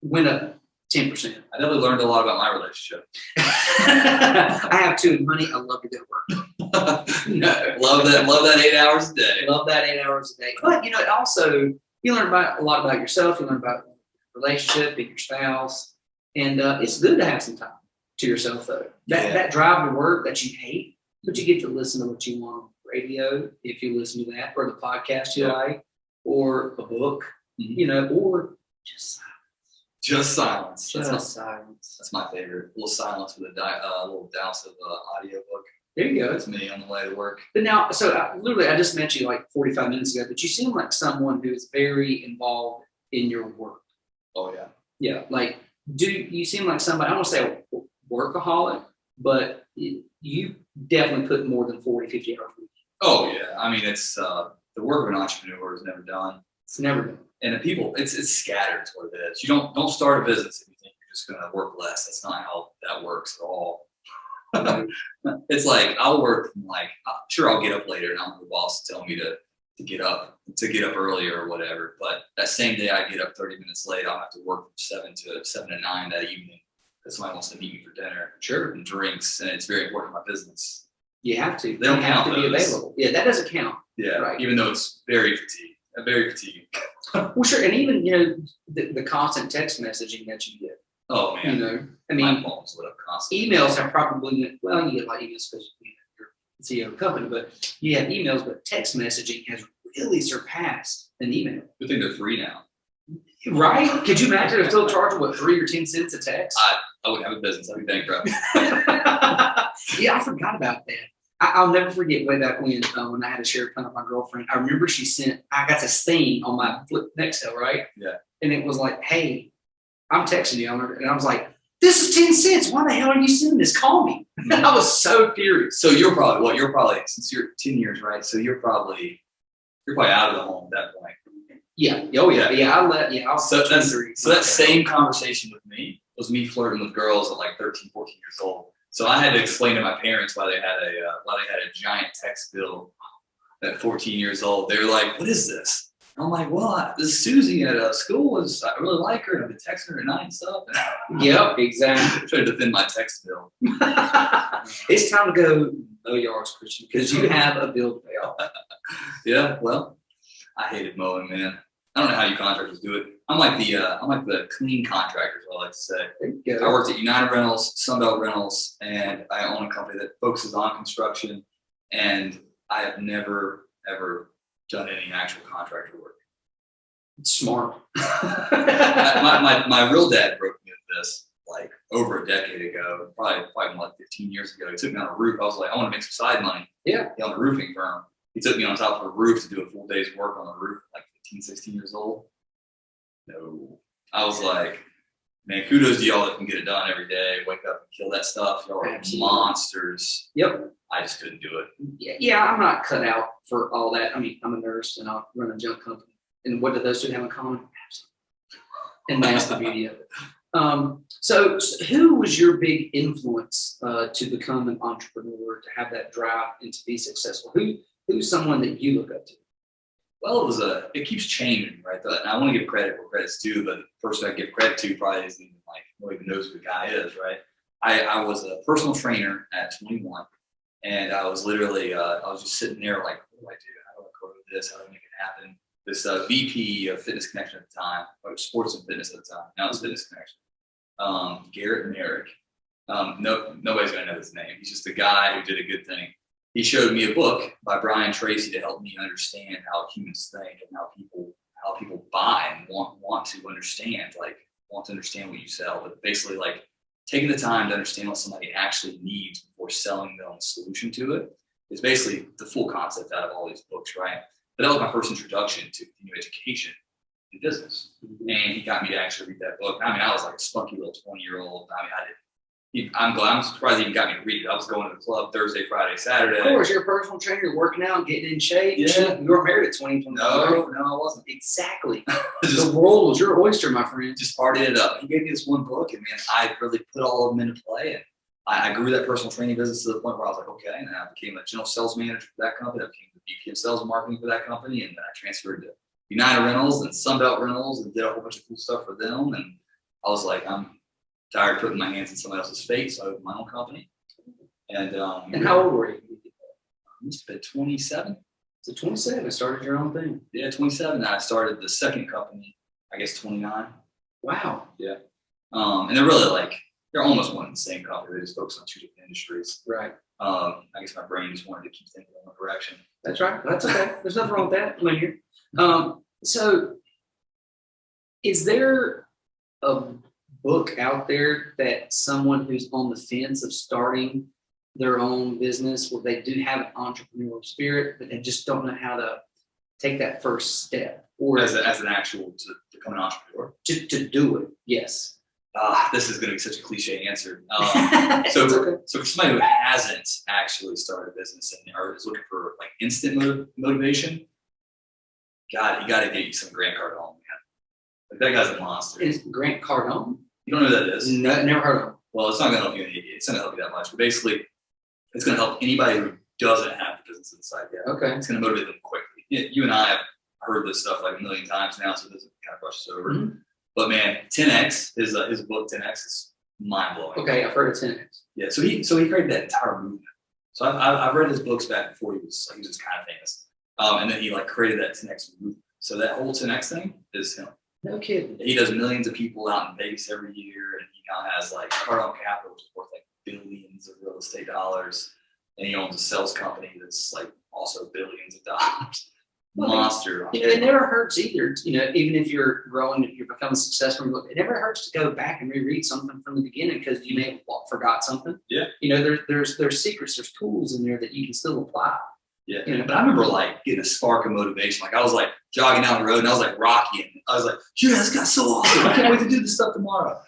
went up 10%. I definitely learned a lot about my relationship. I have two, and honey, I love to go to work. No, love that 8 hours a day. Love that 8 hours a day. But it also you learn a lot about yourself. You learn about relationship and your spouse, and it's good to have some time to yourself though. That drive to work that you hate, but you get to listen to what you want on the radio if you listen to that, or the podcast you like, or a book, or just silence. Just silence. That's my favorite. A little silence with a little douse of audio book. There you go. It's me on the way to work. But now, I just met you like 45 minutes ago, but you seem like someone who is very involved in your work. Oh, yeah. Yeah. Like, you seem like somebody, I don't want to say a workaholic, but you definitely put more than 40, 50 hours a week. Oh, yeah. I mean, it's the work of an entrepreneur is never done. It's never been. And the people, it's scattered. It's what it is. You don't start a business if you think you're just going to work less. That's not how that works at all. It's like I'll work from like sure I'll get up later and I'm the boss to tell me to get up earlier or whatever. But that same day I get up 30 minutes late, I'll have to work from 7 to 9 that evening because somebody wants to meet me for dinner, Sure, and drinks, and it's very important to my business. You have to. They don't have count to be those. available. Yeah, that doesn't count. Yeah, right. Even though it's very fatiguing. Well, sure, and even the constant text messaging that you get. Oh man, I mean, my phone's lit up constantly. emails have probably you get a lot of emails because you're the CEO of a company, but you have emails, but text messaging has really surpassed an email. Good thing they're free now. Right? Could you imagine if still charging 3 or 10 cents a text? I wouldn't have a business. I'd be bankrupt. Yeah, I forgot about that. I'll never forget way back when I had to share a ton with my girlfriend. I remember I got this thing on my flip Nextel, right? Yeah. And it was like, hey, I'm texting you, Owner. And I was like, this is 10 cents. Why the hell are you sending this? Call me. I was so furious. So you're probably since you're 10 years, right? So you're probably out of the home at that point. Yeah. Oh yeah. Yeah. I was So that same conversation with me was me flirting with girls at like 13, 14 years old. So I had to explain to my parents why they had a giant text bill at 14 years old. They were like, "What is this?" And I'm like, "Well, this is Susie at school. I really like her, and I've been texting her at night and stuff." Yep, exactly. I'm trying to defend my text bill. It's time to go mow yards, Christian, because you have a bill to pay off. Yeah, well, I hated mowing, man. I don't know how you contractors do it. I'm like the clean contractors, I like to say. There you go. I worked at United Rentals, Sunbelt Rentals, and I own a company that focuses on construction. And I have never ever done any actual contractor work. It's smart. my real dad broke me with this like over a decade ago, probably more like 15 years ago. He took me on a roof. I was like, I want to make some side money. Yeah. On a roofing firm. He took me on top of a roof to do a full day's work on the roof, like 15, 16 years old. No. I was like, man, kudos to y'all that can get it done every day, wake up and kill that stuff. Y'all are monsters. Yep. I just couldn't do it. Yeah, I'm not cut out for all that. I mean, I'm a nurse and I'll run a junk company. And what do those two have in common? And that's the beauty of it. So who was your big influence to become an entrepreneur, to have that drive and to be successful? Who's someone that you look up to? Well, it keeps changing, right? And I want to give credit where credit's due, but the person I give credit to probably isn't even like, no one even knows who the guy is, right? I was a personal trainer at 21, and I was literally, I was just sitting there like, what do I do? How do I grow this? How do I make it happen? This VP of Fitness Connection at the time, or Sports and Fitness at the time. Now it's Fitness Connection. Garrett Merrick. Nobody's going to know his name. He's just a guy who did a good thing. He showed me a book by Brian Tracy to help me understand how humans think and how people buy and want to understand what you sell. But basically, like taking the time to understand what somebody actually needs before selling them a solution to it is basically the full concept out of all these books, right? But that was my first introduction to education in business. And he got me to actually read that book. I mean, I was like a spunky little 20-year-old. I mean, I'm surprised he even got me to read it. I was going to the club Thursday, Friday, Saturday. Of course, you're a personal trainer, you're working out, getting in shape. Yeah. You were married at 20. No, I wasn't. Exactly. Just the world was your oyster, my friend. Just partied it up. He gave me this one book, and man, I really put all of them into play. And I grew that personal training business to the point where I was like, okay, and I became a general sales manager for that company. I became the VP of sales and marketing for that company, and then I transferred to United Rentals and Sunbelt Rentals and did a whole bunch of cool stuff for them. And I was like, I'm tired of putting my hands in somebody else's face, so I opened my own company. And how old were you? I must have been 27. So 27, I started your own thing. Yeah, 27. And I started the second company, I guess 29. Wow. Yeah. And they're really like, they're almost one and the same company. They just focus on two different industries. Right. I guess my brain just wanted to keep thinking in one direction. That's right. That's okay. There's nothing wrong with that. Linear. So is there a book out there that someone who's on the fence of starting their own business, where they do have an entrepreneurial spirit, but they just don't know how to take that first step? Or As an actual to become an entrepreneur? To do it, yes. This is going to be such a cliche answer. So for somebody who hasn't actually started a business and or is looking for like instant motivation, you got to get you some Grant Cardone, man. Like that guy's a monster. Is Grant Cardone? You don't know who that is? No, never heard of him. Well, it's not going to help you. It's not going to help you that much. But basically, it's going to help anybody who doesn't have the business inside yet. Okay. It's going to motivate them quickly. You and I have heard this stuff like a million times now, so it doesn't kind of brush us over. Mm-hmm. But man, 10X, his book 10X is mind blowing. Okay, I've heard of 10X. Yeah, so he created that entire movement. So I've read his books back before he was just kind of famous, and then he like created that 10X movement. So that whole 10X thing is him. No kidding. He does millions of people out in Vegas every year, and he now has like Cardone Capital, which is worth like billions of real estate dollars, and he owns a sales company that's like also billions of dollars. Well, Monster. It never hurts either. Even if you're growing, if you're becoming successful, it never hurts to go back and reread something from the beginning because you may have forgot something. Yeah. There's secrets, there's tools in there that you can still apply. Yeah. But I remember like getting a spark of motivation. Like I was like jogging down the road and I was like Rocky, and I was like, yeah, this guy's so awesome. I can't wait to do this stuff tomorrow.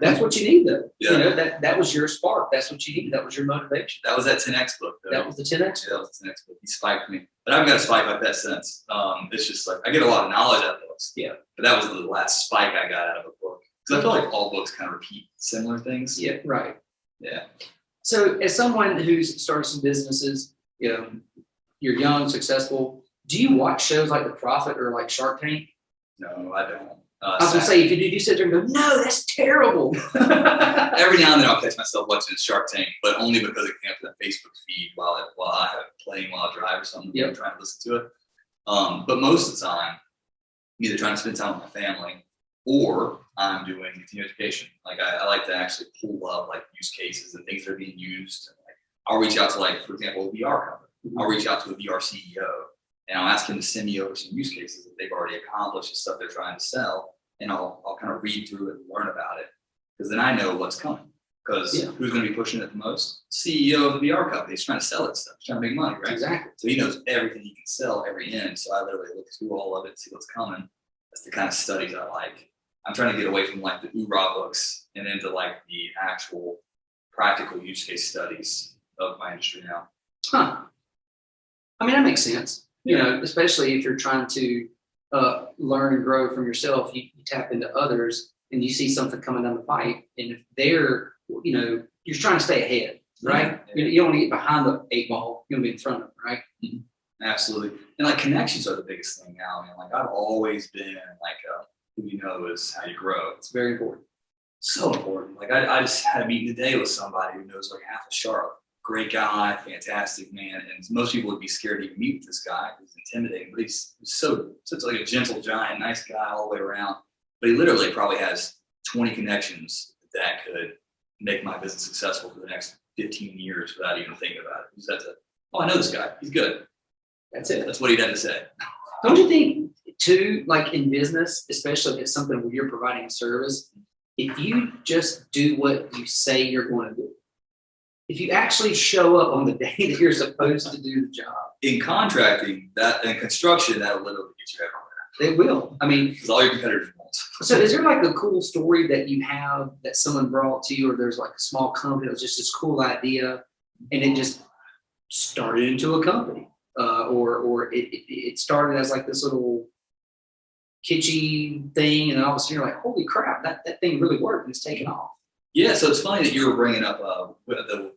That's what you need, though. Yeah. That was your spark. That's what you needed. That was your motivation. That was that 10X book, though. That was the 10X. Yeah, that was the 10X book. He spiked me. But I haven't got a spike like that since. It's just like I get a lot of knowledge out of books. Yeah. But that was the last spike I got out of a book. Because I feel like all books kind of repeat similar things. Yeah, right. Yeah. So as someone who's started some businesses, you're young, successful, do you watch shows like The Profit or like Shark Tank? No, I don't. I was gonna say, if you do, you sit there and go, no, that's terrible. Every now and then I'll catch myself watching Shark Tank, but only because it came up to that Facebook feed while I have it playing while I drive or something. Yep. I'm trying to listen to it. But most of the time, I'm either trying to spend time with my family or I'm doing continuing education. Like I like to actually pull up like use cases and things that are being used. And, like, I'll reach out to, like, for example, a VR company. Mm-hmm. I'll reach out to a VR CEO and I'll ask him to send me over some use cases that they've already accomplished and stuff they're trying to sell. And I'll kind of read through it and learn about it, because then I know what's coming. Because who's going to be pushing it the most? CEO of the VR company. He's trying to sell it stuff. He's trying to make money, right? Exactly. So he knows everything he can sell every end. So I literally look through all of it, see what's coming. That's the kind of studies I like. I'm trying to get away from like the hoorah books and into like the actual practical use case studies of my industry now. Huh. I mean, that makes sense. Especially if you're trying to learn and grow from yourself, you tap into others and you see something coming down the pipe, and if they're, you're trying to stay ahead, right? Yeah. You don't want to get behind the 8 ball, you want to be in front of it, right? Mm-hmm. Absolutely. And like connections are the biggest thing now, man. Like I've always been like, who you know is how you grow. It's very important. So important. Like I just had a meeting today with somebody who knows like half of Charlotte. Great guy, fantastic man, and most people would be scared to even meet with this guy. He's intimidating, but he's such like a gentle giant, nice guy all the way around. But he literally probably has 20 connections that could make my business successful for the next 15 years without even thinking about it. He's I know this guy. He's good. That's it. That's what he had to say. Don't you think, too, like in business, especially if it's something where you're providing a service, if you just do what you say you're going to do, if you actually show up on the day that you're supposed to do the job. In contracting, and construction, that'll literally get you everywhere. They will. I mean, because all your competitors won't. So is there like a cool story that you have that someone brought to you, or there's like a small company that was just this cool idea and it just started into a company? Or it started as like this little kitschy thing, and all of a sudden you're like, holy crap, that thing really worked and it's taken off. Yeah, so it's funny that you were bringing up the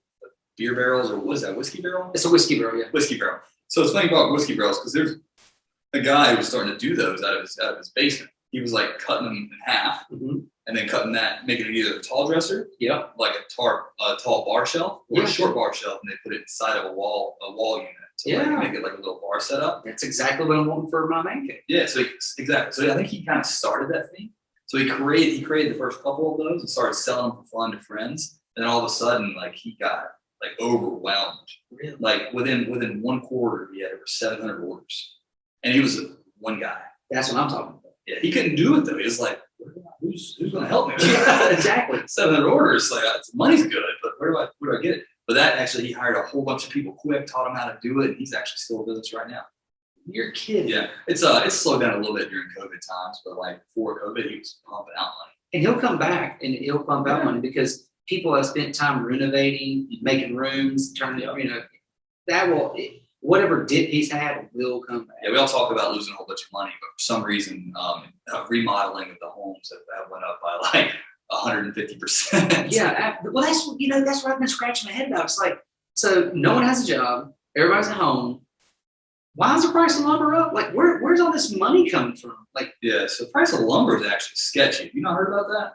beer barrels, or what is that, whiskey barrel? It's a whiskey barrel, yeah. Whiskey barrel. So it's funny about whiskey barrels because there's a guy who was starting to do those out of his basement. He was like cutting them in half, mm-hmm. and then cutting that, making it either a tall dresser, like a tall bar shelf, or a short sure. bar shelf, and they put it inside of a wall unit to like make it like a little bar setup. That's exactly what I'm wanting for my man cave. Yeah, so exactly. So I think he kind of started that thing. So he created the first couple of those and started selling them for fun to friends. And then all of a sudden, like he got like overwhelmed. Really? Like within 1 quarter, he had over 700 orders, and he was one guy. That's what I'm talking about. Yeah, he couldn't do it though. He was like, who's going to help me? Yeah, exactly. 700 orders. Like money's good, but where do I get it? But that actually, he hired a whole bunch of people quick, taught him how to do it, and he's actually still in business right now. You're kidding. Yeah, it's slowed down a little bit during COVID times, but like before COVID, he was pumping out money. And he'll come back and he'll pump out money because people have spent time renovating, making rooms, turning, whatever dip he's had will come back. Yeah, we all talk about losing a whole bunch of money, but for some reason, remodeling of the homes have went up by like 150%. Yeah, well, that's what I've been scratching my head about. It's like, so no one has a job, everybody's at home. Why is the price of lumber up? Like, where's all this money coming from? Like, yeah, so the price of lumber is actually sketchy. Have you not heard about that?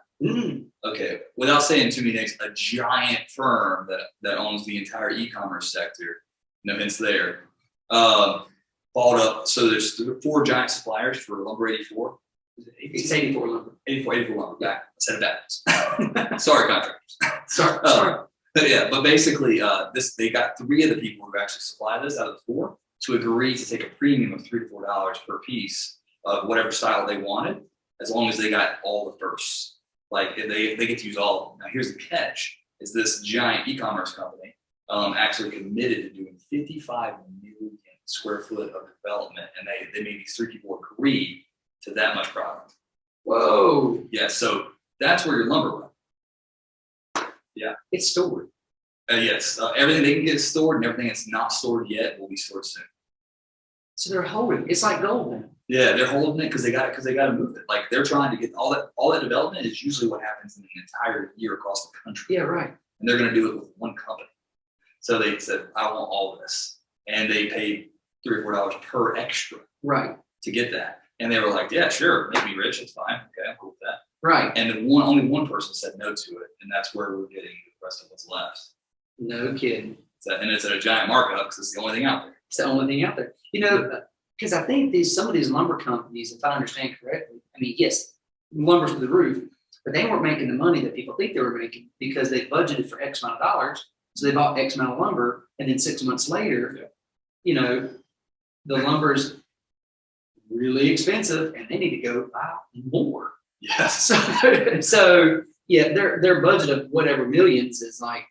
Okay, without saying too many names, a giant firm that owns the entire e-commerce sector, no hints there, bought up. So there's 4 giant suppliers for lumber 84. It's 84 lumber. 84 lumber. Back. I said it backwards. Sorry, contractors. Sorry. But basically, they got 3 of the people who actually supply this out of the 4 to agree to take a premium of $3 to $4 per piece of whatever style they wanted, as long as they got all the firsts. Like they get to use all of them. Now here's the catch: is this giant e-commerce company actually committed to doing 55 million square foot of development, and they made these 3 people agree to that much product. Whoa! Yeah, so that's where your lumber went. Yeah, it's stored. Yes, everything they can get stored, and everything that's not stored yet will be stored soon. So they're holding. It's like gold then. Yeah, they're holding it because they got to move it. Like they're trying to get all that development is usually what happens in an entire year across the country. Yeah, right. And they're going to do it with one company. So they said, I want all this, and they paid $3 or $4 per extra, right, to get that. And they were like, yeah, sure, make me rich, it's fine. Okay, I'm cool with that. Right. And only one person said no to it, and that's where we're getting the rest of what's left. No kidding. And it's at a giant markup because it's the only thing out there. It's the only thing out there. Because I think some of these lumber companies, if I understand correctly, I mean, yes, lumber's for the roof, but they weren't making the money that people think they were making because they budgeted for X amount of dollars. So they bought X amount of lumber, and then 6 months later, the lumber's really expensive, and they need to go buy more. Yes. So yeah, their budget of whatever millions is like,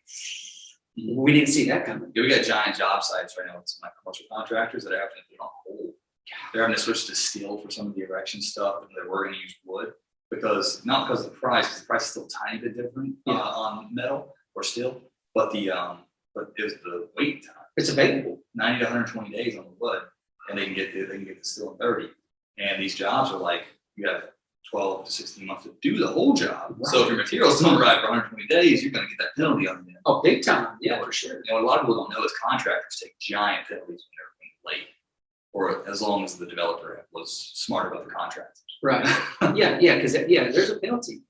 we didn't see that coming. Yeah, we got giant job sites right now with some like commercial contractors that are having to put on hold. They're having to switch to steel for some of the erection stuff, and they were going to use wood not because of the price, because the price is still a tiny bit different on metal or steel, but it was the wait time. It's available 90 to 120 days on the wood, and they can get the steel in 30. And these jobs are like, you have 12 to 16 months to do the whole job. Right. So if your materials don't arrive for 120 days, you're going to get that penalty on the end. Oh, big time. Yeah, for sure. And what a lot of people don't know is contractors take giant penalties when they're late, or as long as the developer was smart about the contract. Right. Yeah, because there's a penalty.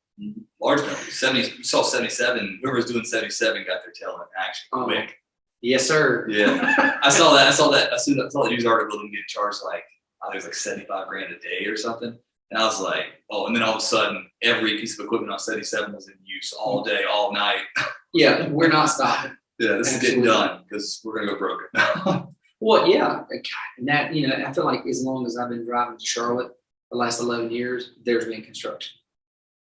Large penalty. You saw 77. Whoever's doing 77 got their tail in action quick. Yes, sir. Yeah, I saw that. I saw the news article of them getting charged like, I think it was like 75 grand a day or something. And I was like, oh, and then all of a sudden, every piece of equipment on 77 was in use all day, all night. Yeah, we're not stopping. Yeah, this is getting done because we're going to go broke now. Well, yeah. And that, I feel like as long as I've been driving to Charlotte the last 11 years, there's been construction.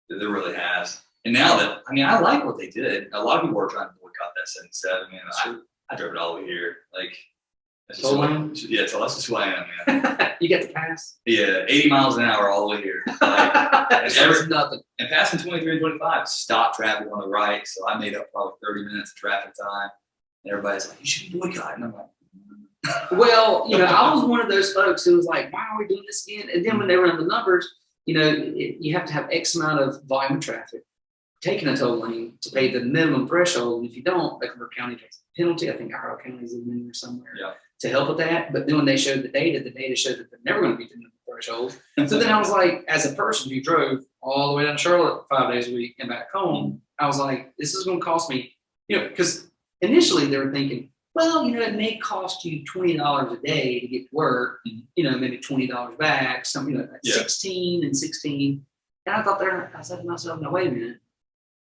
There really has. And now I like what they did. A lot of people are trying to boycott that 77. Man, I drove it all the way here. Like, that's just that's just who I am, man. You get the pass? Yeah, 80 miles an hour all the way here. Like, nothing. And passing 23 and 25, stop traffic on the right. So I made up probably 30 minutes of traffic time. And everybody's like, you should boycott. And I'm like, well, I was one of those folks who was like, why are we doing this again? And then when they run the numbers, you have to have X amount of volume of traffic taking a toll lane to pay the minimum threshold. And if you don't, Mecklenburg County takes a penalty. I think Ohio County is in there somewhere to help with that. But then when they showed the data showed that they're never going to beat the minimum threshold. So then I was like, as a person who drove all the way down to Charlotte 5 days a week and back home, I was like, this is going to cost me, because initially they were thinking, well, it may cost you $20 a day to get to work, maybe $20 back, something like that, 16 and 16. And I said to myself, no, wait a minute.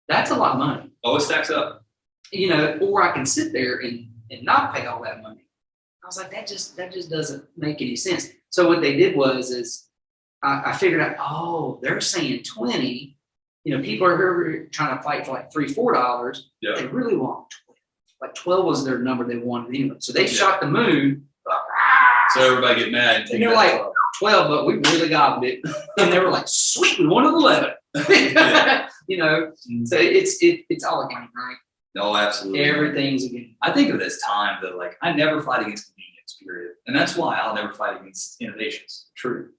That's a lot of money. Oh, it stacks up. Or I can sit there and not pay all that money. I was like, that just doesn't make any sense. So what they did was I figured out, they're saying 20. People are here trying to fight for like $3, $4. Yeah. They really want 12. Like 12 was their number they wanted anyway. So they shot the moon. So everybody get mad and take they're like 12, but we really got it. And they were like, sweet, we wanted 11. So it's all a game, right? No, absolutely. Everything's a game. I think of it as time, though. Like, I never fight against convenience. games, period. And that's why I'll never fight against innovations. True.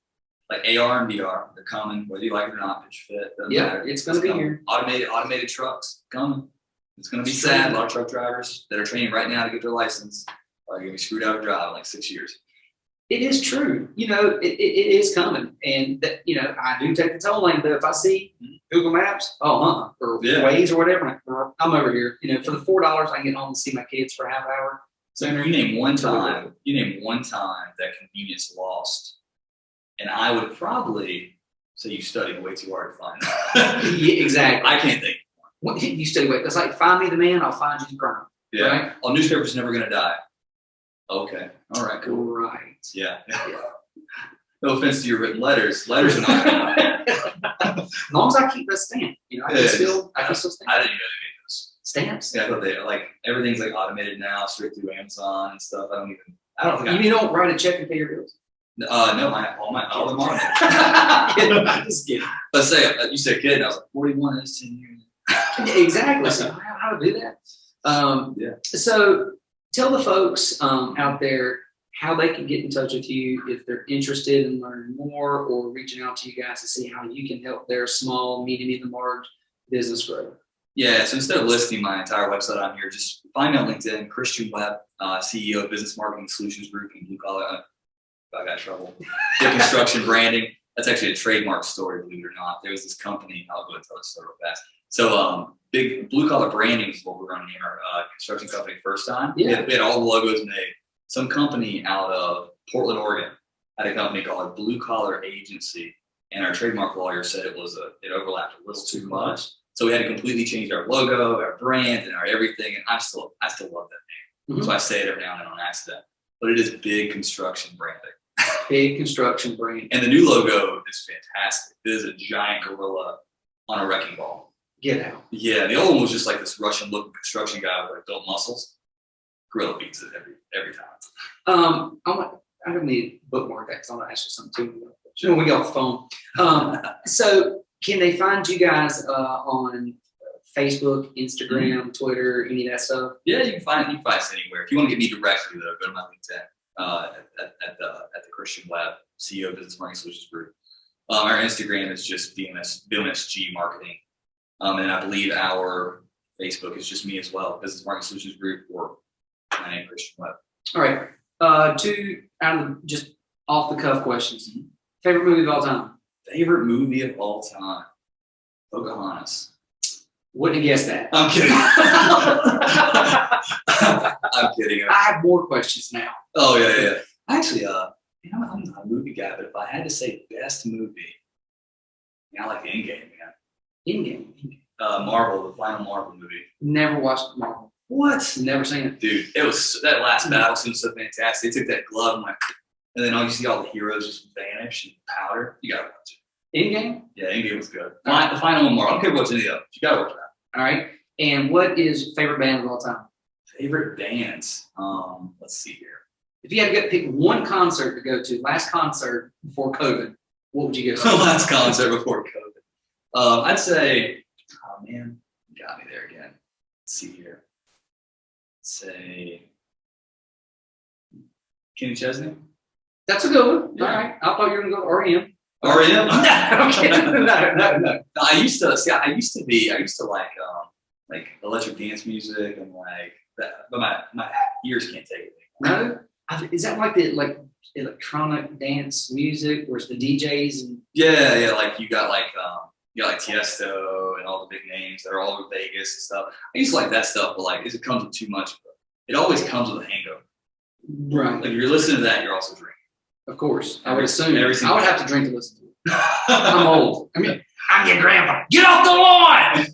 Like AR and VR, they're coming, whether you like it or not, pitch fit. Yeah, it's going to be here. Automated trucks coming. It's going to be sad. A lot of truck drivers that are training right now to get their license are going to be screwed out of driving in like 6 years. It is true. You know, it is coming. And, you know, I do take the toll lane, but if I see Google Maps, or Waze or whatever, I'm over here. You know, for the $4, I can get home and see my kids for a half hour. So you name one time that convenience lost. And I would probably say you studied way too hard to find that. Yeah, exactly. I can't think. What you study with? It's like, find me the man, I'll find you the crime. Yeah. Right? Oh, newspaper's never going to die. Okay. All right. Cool. Right. Yeah. No offense to your written letters. Letters are not going to die. As long as I keep that stamp, you know, I can still stamp. I didn't even know they made those stamps. Yeah, I thought they everything's like automated now, straight through Amazon and stuff. I don't think you don't write a check and pay your bills. No, all of them are. I'm just kidding. Let's say you said kid, and I was like 41 is 10 years. Exactly. So how to do that? So tell the folks out there how they can get in touch with you if they're interested in learning more or reaching out to you guys to see how you can help their small, medium, even large business grow. Yeah, so instead of listing my entire website on here, just find me on LinkedIn, Christian Webb, CEO of Business Marketing Solutions Group in blue collar. I got in trouble. The construction branding. That's actually a trademark story, believe it or not. There was this company. I'll go and tell the story real fast. So, big blue collar branding is what we're running in our construction company first time. Yeah. We had all the logos made. Some company out of Portland, Oregon, had a company called Blue Collar Agency, and our trademark lawyer said it overlapped a little too much. So we had to completely change our logo, our brand, and our everything. And I still love that name. So I say it every now and then on accident. But it is big construction branding. Big construction brand. And the new logo is fantastic. It is a giant gorilla on a wrecking ball. Get out. Yeah, the old one was just like this Russian-looking construction guy with like built muscles. Gorilla beats it every time. I'm gonna need to bookmark that because I'm gonna ask you something too. You know, we got the phone. So can they find you guys on Facebook, Instagram, Twitter, any of that stuff? Yeah, you can find us anywhere. If you want to get me directly though, go to my LinkedIn at the Christian Webb, CEO of Business Marketing Solutions Group. Our Instagram is just BMSG Marketing. And I believe our Facebook is just me as well, Business Marketing Solutions Group, or my name, Christian Webb. All right. Two just off the cuff questions. Favorite movie of all time? Favorite movie of all time? Pocahontas. Wouldn't have guessed that. I'm kidding. I'm kidding. I have more questions now. Oh, yeah. Actually, I'm not a movie guy, but if I had to say best movie, I like the Endgame, man. Endgame. Marvel, the final Marvel movie. Never watched Marvel. What? Never seen it. Dude, it was, that last battle scene was so fantastic. They took that glove and then you see all the heroes just vanish and powder. You gotta watch it. Endgame? Yeah, Endgame was good. The final one, Marvel. I don't care what's any of them. You gotta watch that. All right. And what is your favorite band of all time? Favorite bands? Let's see here. If you had to pick one concert to go to, last concert before COVID, what would you go to? Last concert before COVID. I'd say, oh man, you got me there again. Let's see here. Say Kenny Chesney. That's a good one. Yeah. All right. I thought you were going to go to R.E.M. R.E.M.? No, okay. No. I used to like electric dance music and like that, but my ears can't take it anymore. No? Is that like the electronic dance music where it's the DJs and yeah, like you got like Tiesto and all the big names that are all over Vegas and stuff. I used to like that stuff, but like it comes with too much. It always comes with a hangover. Right. Like if you're listening to that, you're also drinking. Of course. I would assume I would have to drink to listen to it. I'm old. I mean, I'm your grandpa. Get off the lawn!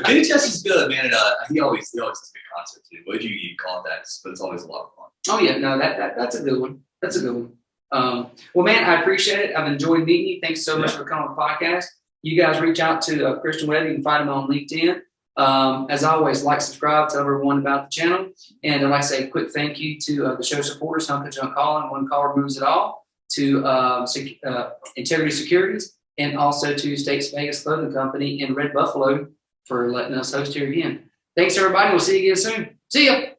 Kenny Chester's good, man. And, he always does a good concert too. What do you call it that? But it's always a lot of fun. Oh yeah, no, that's a good one. That's a good one. Well, man, I appreciate it. I've enjoyed meeting you. Thanks so much for coming on the podcast. You guys reach out to Christian Webb. You can find him on LinkedIn. As always, like, subscribe, tell everyone about the channel. And I'd like to say a quick thank you to the show supporters, Hunk-A-Junk Hauling, One Caller Moves It All, to Integrity Securities, and also to States Vegas Clothing Company in Red Buffalo for letting us host here again. Thanks, everybody. We'll see you again soon. See ya.